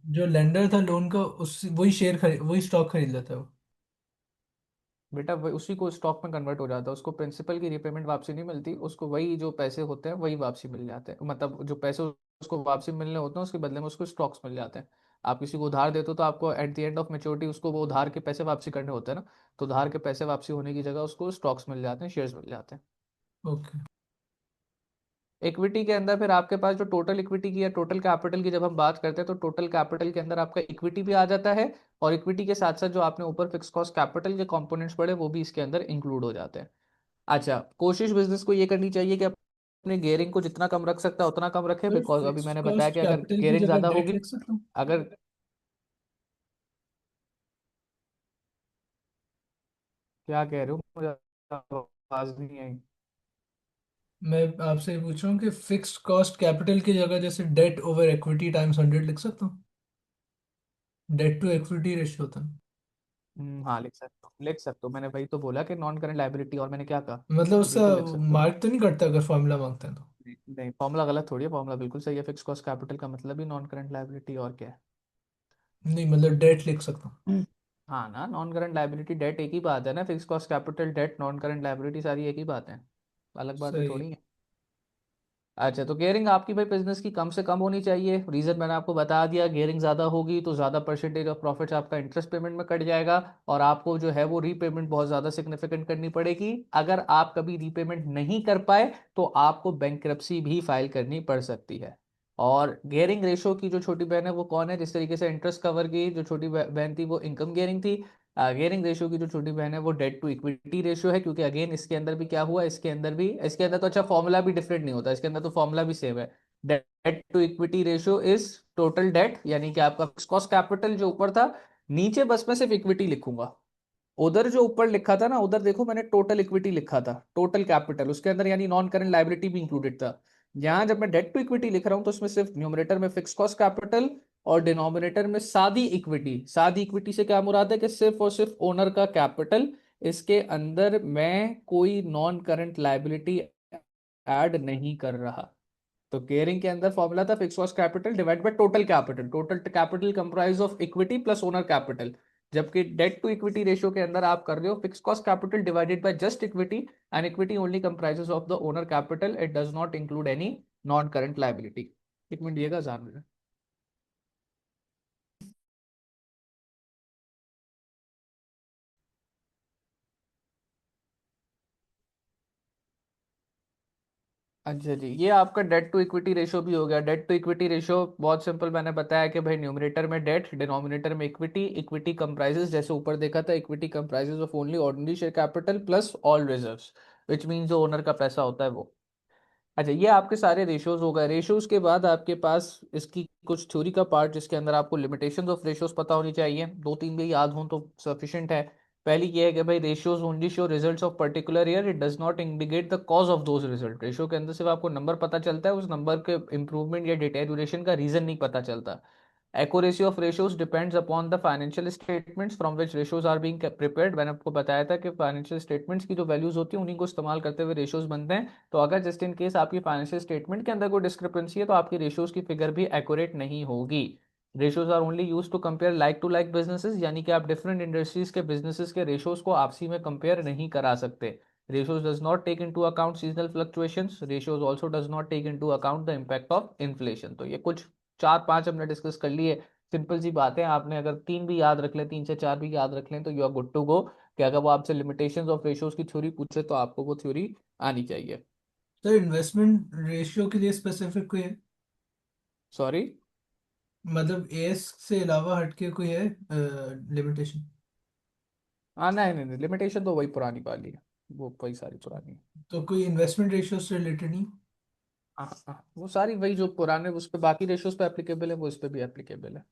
S3: जो लेंडर था लोन का, उस वही स्टॉक खरीद लेता है वो।
S1: बेटा उसी को स्टॉक में कन्वर्ट हो जाता है, उसको प्रिंसिपल की रिपेमेंट वापसी नहीं मिलती, उसको वही जो पैसे होते हैं वही वापसी मिल जाते हैं, मतलब जो पैसे उसको वापसी मिलने होते हैं उसके बदले में उसको स्टॉक्स मिल जाते हैं। आप किसी को उधार देते हो तो आपको at the end of maturity उसको वो उधार के पैसे वापसी करने होते हैं ना, तो उधार के पैसे वापसी होने की जगह उसको स्टॉक्स मिल जाते हैं, शेयर्स मिल जाते हैं।
S3: ओके।
S1: इक्विटी के अंदर फिर आपके पास जो टोटल इक्विटी की या टोटल कैपिटल की जब हम बात करते हैं तो टोटल कैपिटल के अंदर आपका इक्विटी भी आ जाता है, और इक्विटी के साथ साथ जो आपने ऊपर फिक्स कॉस्ट कैपिटल के कंपोनेंट्स पढ़े वो भी इसके अंदर इंक्लूड हो जाते हैं। अच्छा, कोशिश बिजनेस को ये करनी चाहिए कि अपने गेयरिंग को जितना कम रख सकता है उतना कम रखे,
S3: सर
S1: बिकॉज अभी
S3: फिक्स्ड
S1: मैंने बताया
S3: कॉस्ट
S1: कि अगर
S3: कैपिटल की
S1: गेयरिंग
S3: जगह
S1: ज्यादा
S3: डेट
S1: होगी,
S3: लिख सकता हूँ?
S1: अगर क्या कह रहे हो, मुझे आवाज नहीं आई।
S3: मैं आपसे ये पूछ रहा हूँ कि फिक्स्ड कॉस्ट कैपिटल की जगह जैसे डेट ओवर इक्विटी टाइम्स 100 लिख सकता हूँ? डेट टू इक्विटी रेशियो होता है।
S1: हाँ लिख सकते हो, लिख सकते हो, मैंने वही तो बोला कि नॉन करंट लाइबिलिटी, और मैंने क्या कहा
S3: मतलब
S1: कि
S3: उसका
S1: बिल्कुल लिख सकते हो।
S3: मार्क तो नहीं करता अगर फॉर्मूला मांगते हैं तो?
S1: नहीं नहीं, फॉर्मूला गलत थोड़ी है, फॉर्मूला बिल्कुल सही है, फिक्स कॉस्ट कैपिटल का मतलब ही नॉन करंट लाइबिलिटी और क्या है।
S3: नहीं मतलब डेट लिख सकता हूँ?
S1: हाँ ना, नॉन करंट लाइबिलिटी डेट एक ही बात है ना, fix cost capital debt non current liability सारी एक ही बात है, अलग बातें
S3: सही है।
S1: थोड़ी है। अच्छा, तो गियरिंग आपकी भाई बिजनेस की कम से कम होनी चाहिए, रीजन मैंने आपको बता दिया, गियरिंग ज्यादा होगी तो ज्यादा परसेंटेज ऑफ प्रॉफिट्स आपका इंटरेस्ट पेमेंट में कट जाएगा, और आपको जो है वो रीपेमेंट बहुत ज्यादा सिग्निफिकेंट करनी पड़ेगी। अगर आप कभी रीपेमेंट नहीं कर पाए तो आपको बैंकरप्सी भी फाइल करनी पड़ सकती है। और गियरिंग रेशो की जो छोटी बहन है वो कौन है, जिस तरीके से इंटरेस्ट कवर की जो छोटी बहन थी वो इनकम गियरिंग थी, गियरिंग रेशियो की जो छोटी बहन है वो डेट टू इक्विटी रेशियो है, क्योंकि अगेन इसके अंदर भी क्या हुआ, इसके अंदर तो अच्छा फॉर्मूला भी डिफरेंट नहीं होता, इसके अंदर तो फॉर्मूला भी सेम है। Debt to equity ratio is total debt, यानी कि आपका फिक्स कॉस्ट कैपिटल जो ऊपर था, नीचे बस मैं सिर्फ इक्विटी लिखूंगा। उधर जो ऊपर लिखा था ना, उधर देखो मैंने टोटल इक्विटी लिखा था, टोटल कैपिटल उसके अंदर यानी नॉन करंट लाइबिलिटी भी इंक्लूडेड था। यहाँ जब मैं डेट टू इक्विटी लिख रहा हूँ तो उसमें सिर्फ न्यूमरेटर में फिक्स कॉस्ट कैपिटल और डिनोमिनेटर में सादी इक्विटी। सादी इक्विटी से क्या मुराद है कि सिर्फ और सिर्फ ओनर का कैपिटल, इसके अंदर मैं कोई नॉन करंट लाइबिलिटी ऐड नहीं कर रहा। तो केयरिंग के अंदर फॉर्मूला था fix cost capital divide by total capital, total capital comprise of equity plus owner capital. जबकि डेट टू इक्विटी रेशियो के अंदर आप कर रहे हो fix cost capital divided by just equity, and equity only comprises of the owner capital, it does not include any non current liability. एक minute दिएगा जान रहे। अच्छा जी, ये आपका डेट टू इक्विटी रेशियो भी हो गया। डेट टू इक्विटी रेशियो बहुत सिंपल, मैंने बताया कि भाई न्यूमरेटर में डेट, डिनोमिनेटर में इक्विटी। इक्विटी कंप्राइजेस, जैसे ऊपर देखा था, equity comprises of only ordinary share capital plus all reserves, which mean जो ओनर का पैसा होता है वो। अच्छा, ये आपके सारे रेशियोज हो गए। रेशियोज के बाद आपके पास इसकी कुछ थ्योरी का पार्ट, जिसके अंदर आपको लिमिटेशंस ऑफ रेशियोज पता होनी चाहिए, दो तीन भी याद हों तो सफिशिएंट है। पहली ये है कि भाई ratios only show results of particular year, it does not indicate the cause of those result. Ratio के अंदर सिर्फ आपको नंबर पता चलता है, उस नंबर के इंप्रूवमेंट या डिटेरियोरेशन का रीजन नहीं पता चलता। Accuracy of ratios depends upon the financial statements from which ratios are being prepared। मैंने आपको बताया था कि फाइनेंशियल स्टेटमेंट्स की जो वैल्यूज होती हैं उन्हीं को इस्तेमाल करते हुए रेशियोज बनते हैं। तो अगर जस्ट इन केस आपकी फाइनेंशियल स्टेटमेंट के अंदर कोई डिस्क्रिपेंसी है तो आपकी रेशियोज की फिगर भी एक्यूरेट नहीं होगी। Ratios are only use to compare like to like businesses, यानी कि आप डिफरेंट इंडस्ट्रीज के बिजनेसेस के रेशियोज को आपसी में कंपेयर नहीं करा सकते। Ratios does not take into account seasonal fluctuations. Ratios also does not take into account the impact of inflation। तो ये कुछ चार पांच हमने डिस्कस कर लिए। सिंपल सी बात है, आपने अगर तीन भी याद रख लें, तीन से चार भी याद रख लें तो you are good to go, कि अगर वो आपसे लिमिटेशंस ऑफ रेशियोज की थ्योरी पूछे तो आपको वो थ्योरी आनी चाहिए।
S3: सर इन्वेस्टमेंट रेशियो के लिए स्पेसिफिक कोई है?
S1: सॉरी।
S3: मतलब एएस से अलावा हटके कोई है लिमिटेशन?
S1: हाँ नहीं नहीं, लिमिटेशन तो वही पुरानी वाली है, वो वही सारी पुरानी है।
S3: तो कोई इन्वेस्टमेंट रेशियो से रिलेटेड नहीं?
S1: हाँ हाँ, वो सारी वही जो पुराने उस पे बाकी रेशियोज पे एप्लीकेबल है वो इस पे भी एप्लीकेबल है।